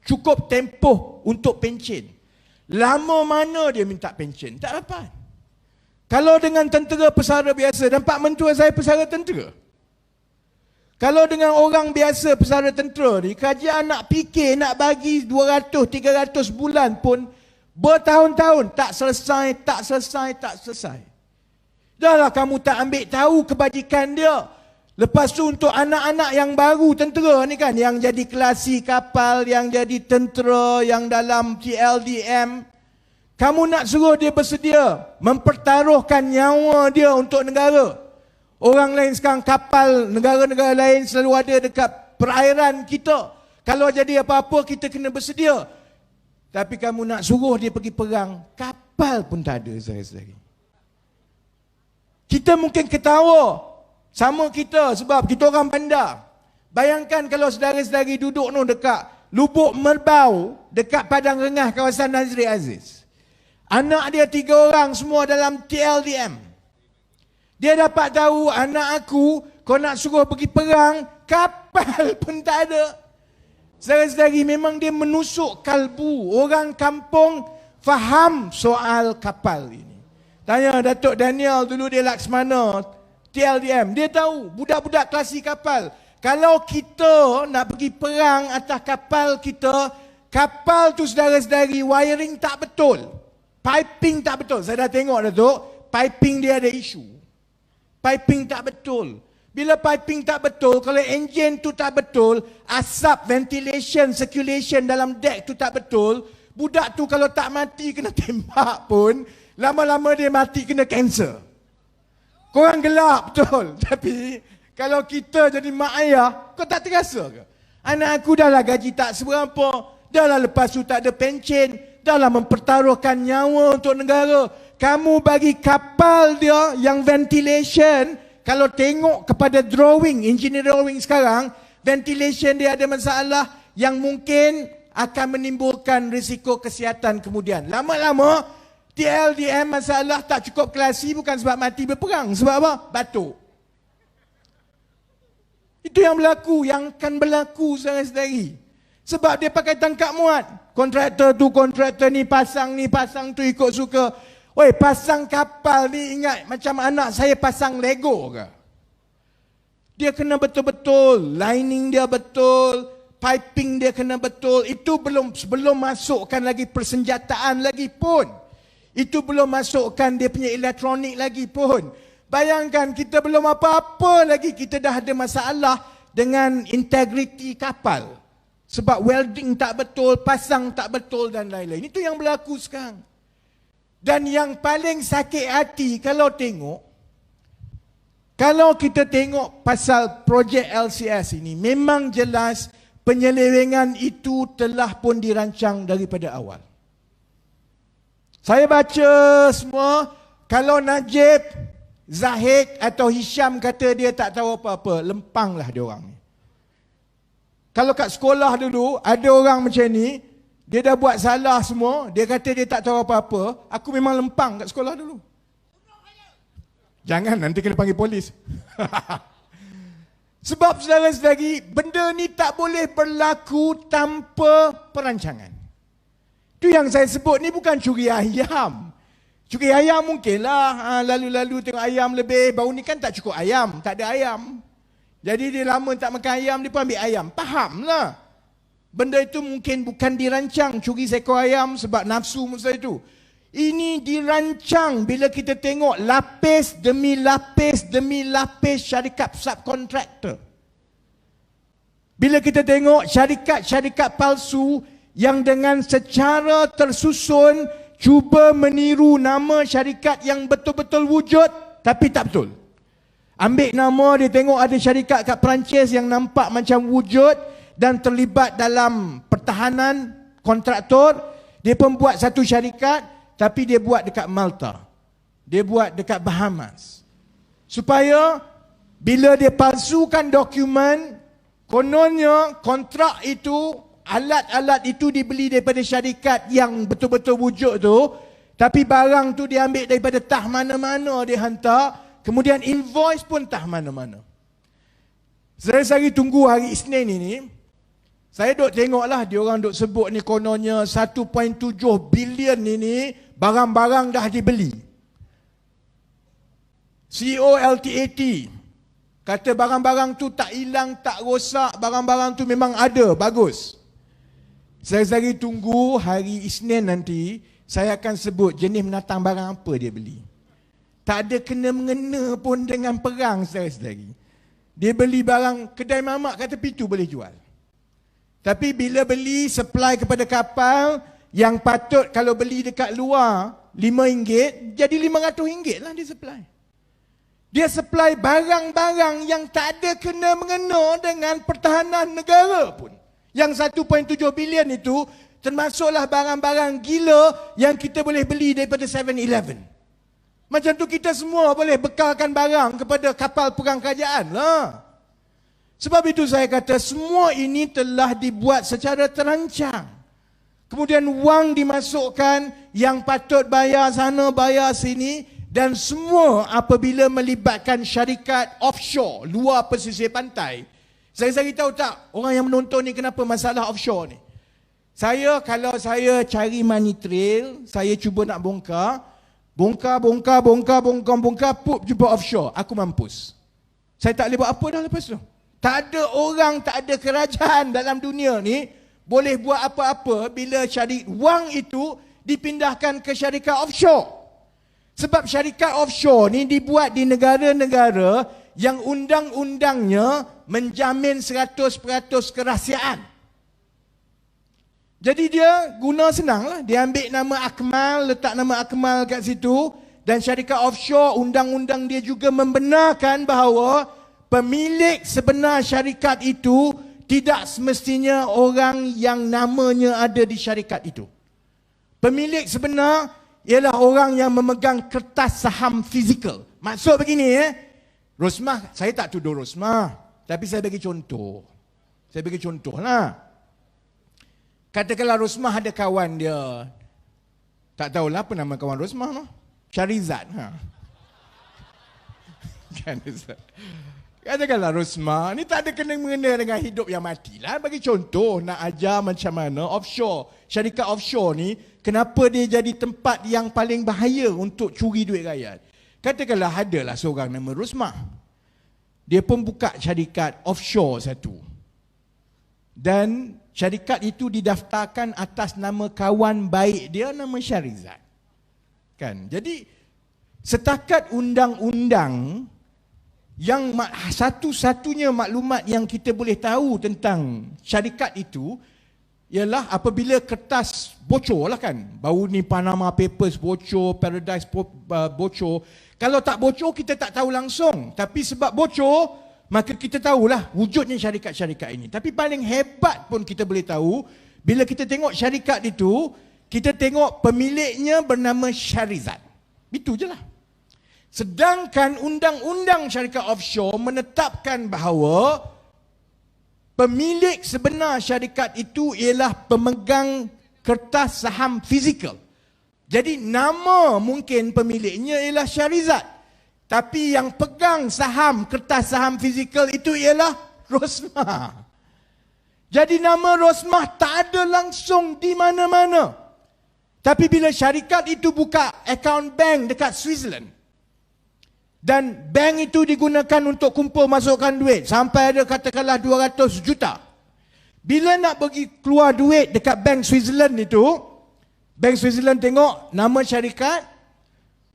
cukup tempoh untuk pencen. Lama mana dia minta pencen? Tak dapat. Kalau dengan tentera pesara biasa, dan Pak Mentua saya pesara tentera. Kalau dengan orang biasa pesara tentera ni, kerajaan nak fikir, nak bagi 200-300 bulan pun bertahun-tahun, tak selesai. Dahlah kamu tak ambil tahu kebajikan dia. Lepas tu untuk anak-anak yang baru tentera ni kan, yang jadi kelasi kapal, yang jadi tentera, yang dalam TLDM, kamu nak suruh dia bersedia mempertaruhkan nyawa dia untuk negara. Orang lain sekarang kapal, negara-negara lain selalu ada dekat perairan kita. Kalau jadi apa-apa kita kena bersedia. Tapi kamu nak suruh dia pergi perang, kapal pun tak ada, saudara-saudari. Kita mungkin ketawa sama kita sebab kita orang bandar. Bayangkan kalau saudara-saudari duduk dekat Lubuk Merbau, dekat Padang Rengah kawasan Nazri Aziz. Anak dia 3 orang semua dalam TLDM. Dia dapat tahu anak aku, kau nak suruh pergi perang, kapal pun tak ada. Saudara-saudari, memang dia menusuk kalbu. Orang kampung faham soal kapal ini. Tanya Datuk Daniel dulu, dia Laksmana TLDM. Dia tahu budak-budak kelasi kapal. Kalau kita nak pergi perang atas kapal kita, kapal tu saudara-saudari wiring tak betul. Piping tak betul. Saya dah tengok Datuk, piping dia ada isu. Piping tak betul. Bila piping tak betul, kalau enjin tu tak betul, asap, ventilation, circulation dalam deck tu tak betul, budak tu kalau tak mati kena tembak pun, lama-lama dia mati kena kanser. Korang gelap betul. Tapi kalau kita jadi mak ayah, kau tak terasa ke? Anak aku dah lah gaji tak seberapa, dah lah lepas tu tak ada pencen, dah lah mempertaruhkan nyawa untuk negara. Kamu bagi kapal dia yang ventilation, kalau tengok kepada drawing, engineer drawing sekarang, ventilation dia ada masalah yang mungkin akan menimbulkan risiko kesihatan kemudian. Lama-lama, TLDM masalah tak cukup kelasi bukan sebab mati berperang. Sebab apa? Batuk. Itu yang berlaku, yang akan berlaku saudara-saudari. Sebab dia pakai tangkap muat. Kontraktor tu, kontraktor ni pasang tu ikut suka. Oi, pasang kapal ni ingat macam anak saya pasang Lego ke? Dia kena betul-betul, lining dia betul, piping dia kena betul. Itu sebelum masukkan lagi persenjataan lagi pun. Itu belum masukkan dia punya elektronik lagi pun. Bayangkan kita belum apa-apa lagi, kita dah ada masalah dengan integriti kapal. Sebab welding tak betul, pasang tak betul dan lain-lain. Itu yang berlaku sekarang. Dan yang paling sakit hati kalau kita tengok pasal projek LCS ini, memang jelas penyelewengan itu telah pun dirancang daripada awal. Saya baca semua, kalau Najib, Zahid atau Hisham kata dia tak tahu apa-apa, lempanglah dia orang ni. Kalau kat sekolah dulu, ada orang macam ni, dia dah buat salah semua, dia kata dia tak tahu apa-apa, aku memang lempang kat sekolah dulu. Jangan, nanti kena panggil polis. Sebab saudara-saudari, benda ni tak boleh berlaku tanpa perancangan. Itu yang saya sebut ni bukan curi ayam. Curi ayam mungkinlah, lalu-lalu tengok ayam lebih, baru ni kan tak cukup ayam, tak ada ayam. Jadi dia lama tak makan ayam, dia pun ambil ayam. Fahamlah. Benda itu mungkin bukan dirancang curi seekor ayam sebab nafsu masa itu. Ini dirancang bila kita tengok lapis demi lapis demi lapis syarikat subkontraktor. Bila kita tengok syarikat-syarikat palsu yang dengan secara tersusun cuba meniru nama syarikat yang betul-betul wujud tapi tak betul. Ambil nama dia, tengok ada syarikat kat Perancis yang nampak macam wujud dan terlibat dalam pertahanan kontraktor. Dia pun buat satu syarikat tapi dia buat dekat Malta. Dia buat dekat Bahamas. Supaya bila dia palsukan dokumen, kononnya kontrak itu, alat-alat itu dibeli daripada syarikat yang betul-betul wujud tu, tapi barang tu dia ambil daripada tah mana-mana dia hantar, kemudian invoice pun tah mana-mana. Saya sehari tunggu hari Isnin ini, saya duk tengoklah dia orang duk sebut ni kononnya 1.7 bilion ini barang-barang dah dibeli. CEO LTAT kata barang-barang tu tak hilang, tak rosak, barang-barang tu memang ada, bagus. Saya sehari tunggu hari Isnin nanti, saya akan sebut jenis menatang barang apa dia beli. Tak ada kena-mengena pun dengan perang saudara-saudari. Dia beli barang kedai mamak kat tepi tu boleh jual. Tapi bila beli supply kepada kapal, yang patut kalau beli dekat luar RM5, jadi RM500 lah dia supply. Dia supply barang-barang yang tak ada kena-mengena dengan pertahanan negara pun. Yang 1.7 bilion itu termasuklah barang-barang gila yang kita boleh beli daripada 7-Eleven. Macam tu kita semua boleh bekalkan barang kepada kapal perang kerajaan lah. Sebab itu saya kata semua ini telah dibuat secara terancang. Kemudian wang dimasukkan yang patut bayar sana, bayar sini. Dan semua apabila melibatkan syarikat offshore, luar pesisir pantai. Saya tahu tak, orang yang menonton ni kenapa masalah offshore ni? Kalau saya cari money trail, saya cuba nak bongkar, pup jumpa offshore, aku mampus. Saya tak boleh buat apa dah lepas tu. Tak ada orang, tak ada kerajaan dalam dunia ni boleh buat apa-apa bila wang itu dipindahkan ke syarikat offshore. Sebab syarikat offshore ni dibuat di negara-negara yang undang-undangnya menjamin 100% kerahsiaan. Jadi dia guna senang lah. Dia ambil nama Akmal, letak nama Akmal kat situ. Dan syarikat offshore, undang-undang dia juga membenarkan bahawa pemilik sebenar syarikat itu tidak semestinya orang yang namanya ada di syarikat itu. Pemilik sebenar ialah orang yang memegang kertas saham fizikal. Maksud begini Rosmah, saya tak tuduh Rosmah, tapi saya bagi contoh. Saya bagi contoh lah. Katakanlah Rosmah ada kawan dia, tak tahulah apa nama kawan Rosmah noh. Syarizat. Kan Ustaz? Katakanlah Rosmah, ni tak ada kena-mengena dengan hidup yang mati lah. Bagi contoh, nak ajar macam mana offshore, syarikat offshore ni, kenapa dia jadi tempat yang paling bahaya untuk curi duit rakyat. Katakanlah adalah seorang nama Rosmah. Dia pun buka syarikat offshore satu. Dan syarikat itu didaftarkan atas nama kawan baik dia, nama Syarizat. Kan? Jadi, setakat undang-undang, yang satu-satunya maklumat yang kita boleh tahu tentang syarikat itu ialah apabila kertas bocor lah kan. Baru ni Panama Papers bocor, Paradise bocor. Kalau tak bocor kita tak tahu langsung. Tapi sebab bocor, maka kita tahulah wujudnya syarikat-syarikat ini. Tapi paling hebat pun kita boleh tahu, bila kita tengok syarikat itu, kita tengok pemiliknya bernama Syarizat. Itu je lah. Sedangkan undang-undang syarikat offshore menetapkan bahawa pemilik sebenar syarikat itu ialah pemegang kertas saham fizikal. Jadi nama mungkin pemiliknya ialah Syarizat. Tapi yang pegang saham, kertas saham fizikal itu ialah Rosmah. Jadi nama Rosmah tak ada langsung di mana-mana. Tapi bila syarikat itu buka akaun bank dekat Switzerland, dan bank itu digunakan untuk kumpul masukkan duit. Sampai ada katakanlah 200 juta. Bila nak bagi keluar duit dekat bank Switzerland itu, Bank Switzerland tengok nama syarikat,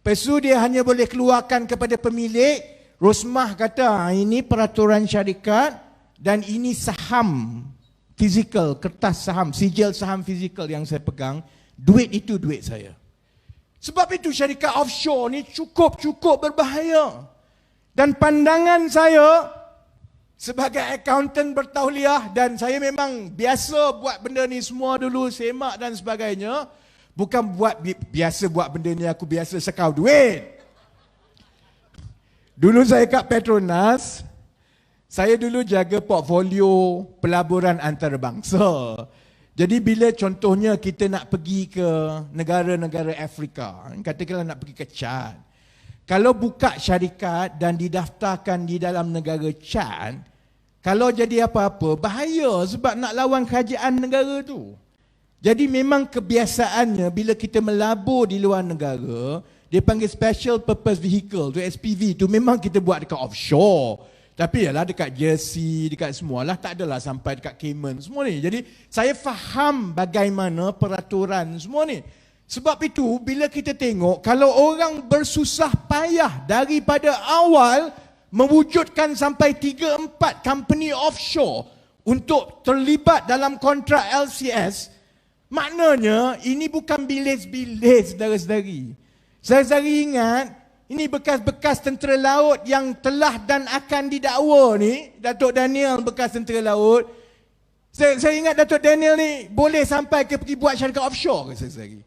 lepas tu dia hanya boleh keluarkan kepada pemilik. Rosmah kata, ini peraturan syarikat dan ini saham fizikal, kertas saham, sijil saham fizikal yang saya pegang. Duit itu duit saya. Sebab itu syarikat offshore ni cukup berbahaya. Dan pandangan saya sebagai accountant bertauliah, dan saya memang biasa buat benda ni semua dulu, semak dan sebagainya. Bukan biasa buat benda ni, aku biasa sekau duit. Dulu saya kat Petronas, saya dulu jaga portfolio pelaburan antarabangsa. Jadi bila contohnya kita nak pergi ke negara-negara Afrika, katakanlah nak pergi ke Chad. Kalau buka syarikat dan didaftarkan di dalam negara Chad, kalau jadi apa-apa, bahaya sebab nak lawan kerajaan negara tu. Jadi memang kebiasaannya bila kita melabur di luar negara, dia panggil Special Purpose Vehicle, tu SPV tu memang kita buat dekat offshore. Tapi yalah dekat Jersey, dekat semualah, tak adalah sampai dekat Cayman semua ni. Jadi saya faham bagaimana peraturan semua ni. Sebab itu bila kita tengok kalau orang bersusah payah daripada awal mewujudkan sampai 3-4 company offshore untuk terlibat dalam kontrak LCS, maknanya ini bukan bilis-bilis saudara-saudari. Saudara-saudari ingat, ini bekas-bekas tentera laut yang telah dan akan didakwa ni, Datuk Daniel bekas tentera laut. Saya ingat Datuk Daniel ni boleh sampai ke pergi buat syarikat offshore ke saudara-saudari?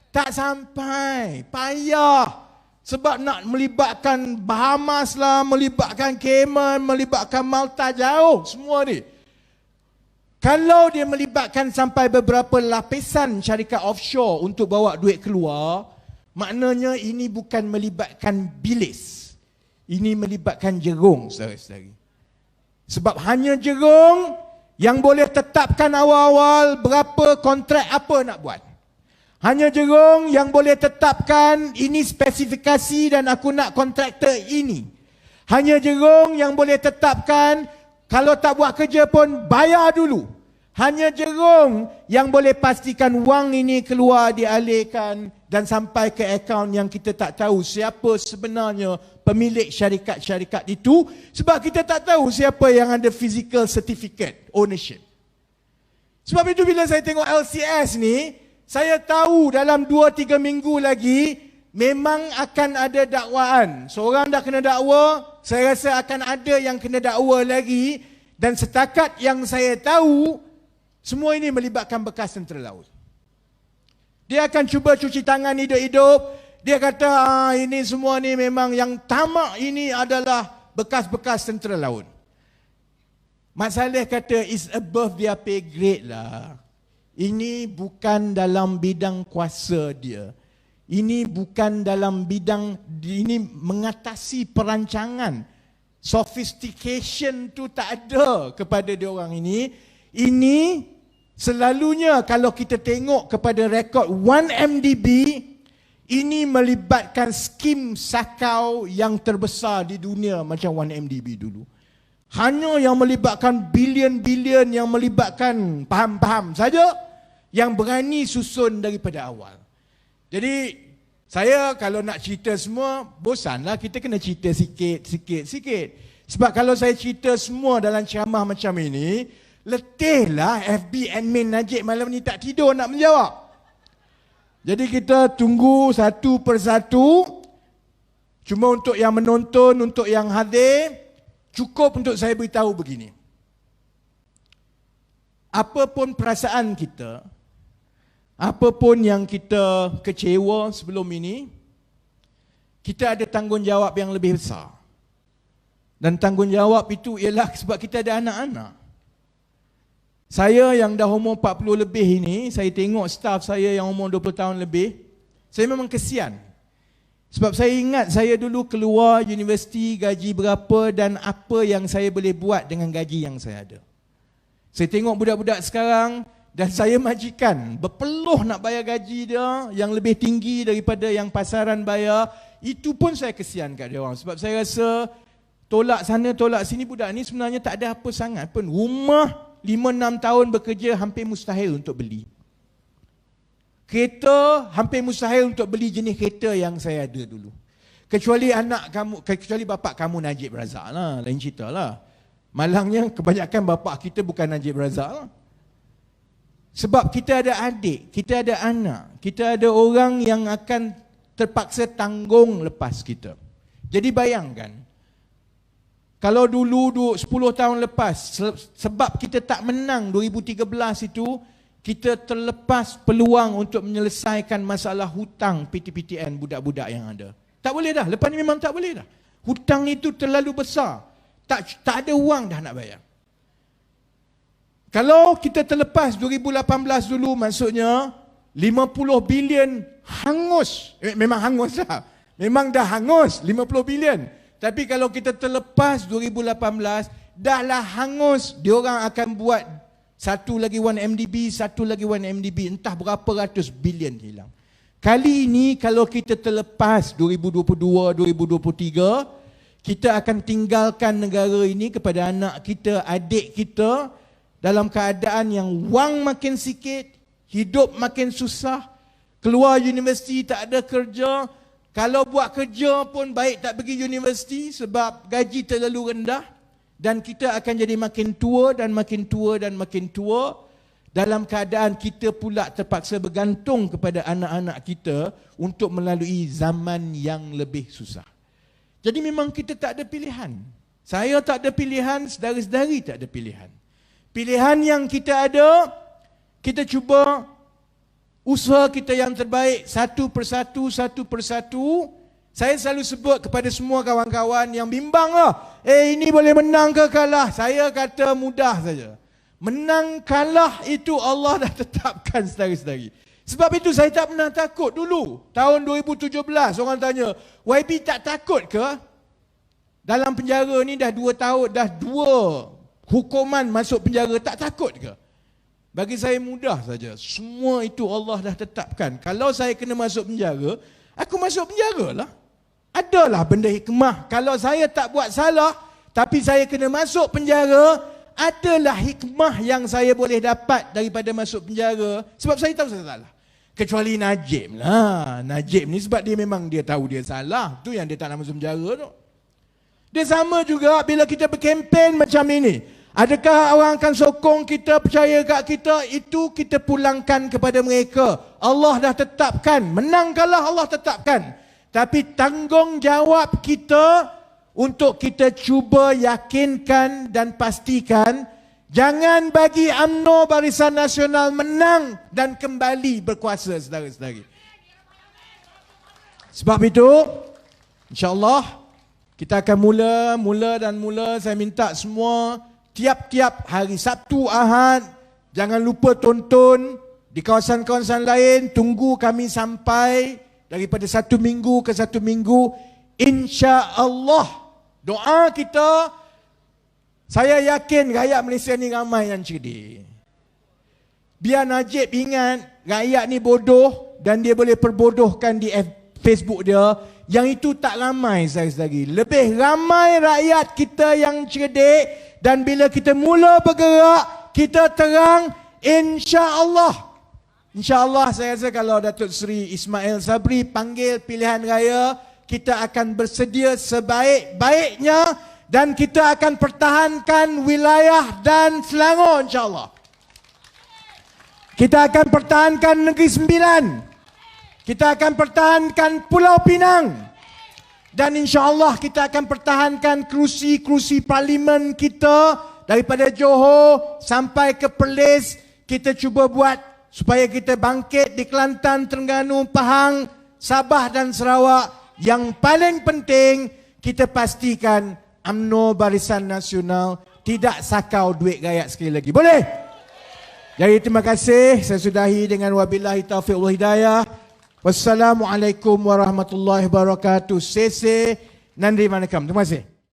Tak sampai, payah. Sebab nak melibatkan Bahamas lah, melibatkan Cayman, melibatkan Malta, jauh semua ni. Kalau dia melibatkan sampai beberapa lapisan syarikat offshore untuk bawa duit keluar, maknanya ini bukan melibatkan bilis. Ini melibatkan jerung, saudara-saudari. Sebab hanya jerung yang boleh tetapkan awal-awal berapa kontrak apa nak buat. Hanya jerung yang boleh tetapkan ini spesifikasi dan aku nak kontraktor ini. Hanya jerung yang boleh tetapkan kalau tak buat kerja pun bayar dulu. Hanya jerung yang boleh pastikan wang ini keluar dialihkan dan sampai ke akaun yang kita tak tahu siapa sebenarnya pemilik syarikat-syarikat itu, sebab kita tak tahu siapa yang ada physical certificate ownership. Sebab itu bila saya tengok LCS ni, saya tahu dalam 2-3 minggu lagi memang akan ada dakwaan. Seorang dah kena dakwa, saya rasa akan ada yang kena dakwa lagi, dan setakat yang saya tahu semua ini melibatkan bekas tentera laut. Dia akan cuba cuci tangan hidup-hidup. Dia kata ini semua ni memang yang tamak ini adalah bekas-bekas tentera laut. Mat Saleh kata is above their pay grade lah. Ini bukan dalam bidang kuasa dia. Ini bukan dalam bidang, ini mengatasi perancangan. Sophistication tu tak ada kepada dia orang ini. Ini selalunya kalau kita tengok kepada rekod 1MDB, ini melibatkan skim sakau yang terbesar di dunia macam 1MDB dulu. Hanya yang melibatkan bilion-bilion, yang melibatkan paham-paham saja, yang berani susun daripada awal. Jadi saya kalau nak cerita semua, bosanlah, kita kena cerita sikit. Sebab kalau saya cerita semua dalam ceramah macam ini, letihlah FB admin Najib malam ni tak tidur nak menjawab. Jadi kita tunggu satu persatu. Cuma untuk yang menonton, untuk yang hadir, cukup untuk saya beritahu begini. Apapun perasaan kita, apapun yang kita kecewa sebelum ini, kita ada tanggungjawab yang lebih besar. Dan tanggungjawab itu ialah sebab kita ada anak-anak. Saya yang dah umur 40 lebih ini, saya tengok staff saya yang umur 20 tahun lebih, saya memang kesian. Sebab saya ingat saya dulu keluar universiti gaji berapa dan apa yang saya boleh buat dengan gaji yang saya ada. Saya tengok budak-budak sekarang dan saya majikan berpeluh nak bayar gaji dia yang lebih tinggi daripada yang pasaran bayar. Itu pun saya kesian kat dia orang. Sebab saya rasa tolak sana tolak sini, budak ni sebenarnya tak ada apa sangat pun. Rumah 5-6 tahun bekerja hampir mustahil untuk beli. kereta hampir mustahil untuk beli jenis kereta yang saya ada dulu. Kecuali anak kamu, kecuali bapak kamu Najib Razak lah, lain cerita lah. Malangnya kebanyakan bapak kita bukan Najib Razak lah. Sebab kita ada adik, kita ada anak, kita ada orang yang akan terpaksa tanggung lepas kita. Jadi bayangkan, kalau dulu 10 tahun lepas, sebab kita tak menang 2013 itu, kita terlepas peluang untuk menyelesaikan masalah hutang PTPTN budak-budak yang ada. Tak boleh dah, lepas ni memang tak boleh dah. Hutang itu terlalu besar. Tak ada wang dah nak bayar. Kalau kita terlepas 2018 dulu, maksudnya 50 bilion hangus. Memang hangus dah. Memang dah hangus 50 bilion. Tapi kalau kita terlepas 2018, dahlah hangus. Diorang akan buat satu lagi 1MDB, satu lagi 1MDB. Entah berapa ratus bilion hilang. Kali ini kalau kita terlepas 2022, 2023, kita akan tinggalkan negara ini kepada anak kita, adik kita dalam keadaan yang wang makin sikit, hidup makin susah, keluar universiti tak ada kerja. Kalau buat kerja pun baik tak pergi universiti sebab gaji terlalu rendah. Dan kita akan jadi makin tua dan makin tua dan makin tua, dalam keadaan kita pula terpaksa bergantung kepada anak-anak kita untuk melalui zaman yang lebih susah. Jadi memang kita tak ada pilihan. Saya tak ada pilihan, saudara-saudari tak ada pilihan. Pilihan yang kita ada, kita cuba usaha kita yang terbaik satu persatu. Saya selalu sebut kepada semua kawan-kawan yang bimbang lah, ini boleh menang ke kalah? Saya kata mudah saja. Menang kalah itu Allah dah tetapkan, saudara-saudari. Sebab itu saya tak pernah takut dulu. Tahun 2017 orang tanya, YB tak takut ke? Dalam penjara ni dah 2 tahun, dah 2 hukuman masuk penjara, tak takut ke? Bagi saya mudah saja. Semua itu Allah dah tetapkan. Kalau saya kena masuk penjara, aku masuk penjara lah. Adalah benda hikmah. Kalau saya tak buat salah, tapi saya kena masuk penjara, adalah hikmah yang saya boleh dapat daripada masuk penjara. Sebab saya tahu saya salah. Kecuali Najib lah. Najib ni sebab dia memang dia tahu dia salah. Tu yang dia tak nak masuk penjara tu. Dia sama juga bila kita berkempen macam ini. Adakah orang akan sokong kita, percaya kat kita? Itu kita pulangkan kepada mereka. Allah dah tetapkan. Menang kalah Allah tetapkan. Tapi tanggungjawab kita untuk kita cuba yakinkan dan pastikan jangan bagi UMNO Barisan Nasional menang dan kembali berkuasa, saudara-saudari. Sebab itu, insya-Allah kita akan mula. Saya minta semua tiap-tiap hari Sabtu, Ahad, jangan lupa tonton di kawasan-kawasan lain. Tunggu kami sampai daripada 1 minggu ke 1 minggu. Insya-Allah doa kita, saya yakin rakyat Malaysia ni ramai yang cerdik. Biar Najib ingat rakyat ni bodoh dan dia boleh perbodohkan di Facebook dia, yang itu tak ramai, saudara-saudari. Lebih ramai rakyat kita yang cerdik, dan bila kita mula bergerak, kita terang, insya-Allah. InsyaAllah saya rasa kalau Datuk Seri Ismail Sabri panggil pilihan raya, kita akan bersedia sebaik-baiknya dan kita akan pertahankan wilayah dan Selangor, insyaAllah. Kita akan pertahankan Negeri Sembilan. Kita akan pertahankan Pulau Pinang. Dan insyaAllah kita akan pertahankan kerusi-kerusi parlimen kita daripada Johor sampai ke Perlis. Kita cuba buat supaya kita bangkit di Kelantan, Terengganu, Pahang, Sabah dan Sarawak. Yang paling penting, kita pastikan UMNO Barisan Nasional tidak sakau duit rakyat sekali lagi. Boleh? Jadi terima kasih. Saya sudahi dengan wabillahi taufiq wal hidayah. Wassalamualaikum warahmatullahi wabarakatuh. Sese, nandri manakam. Terima kasih.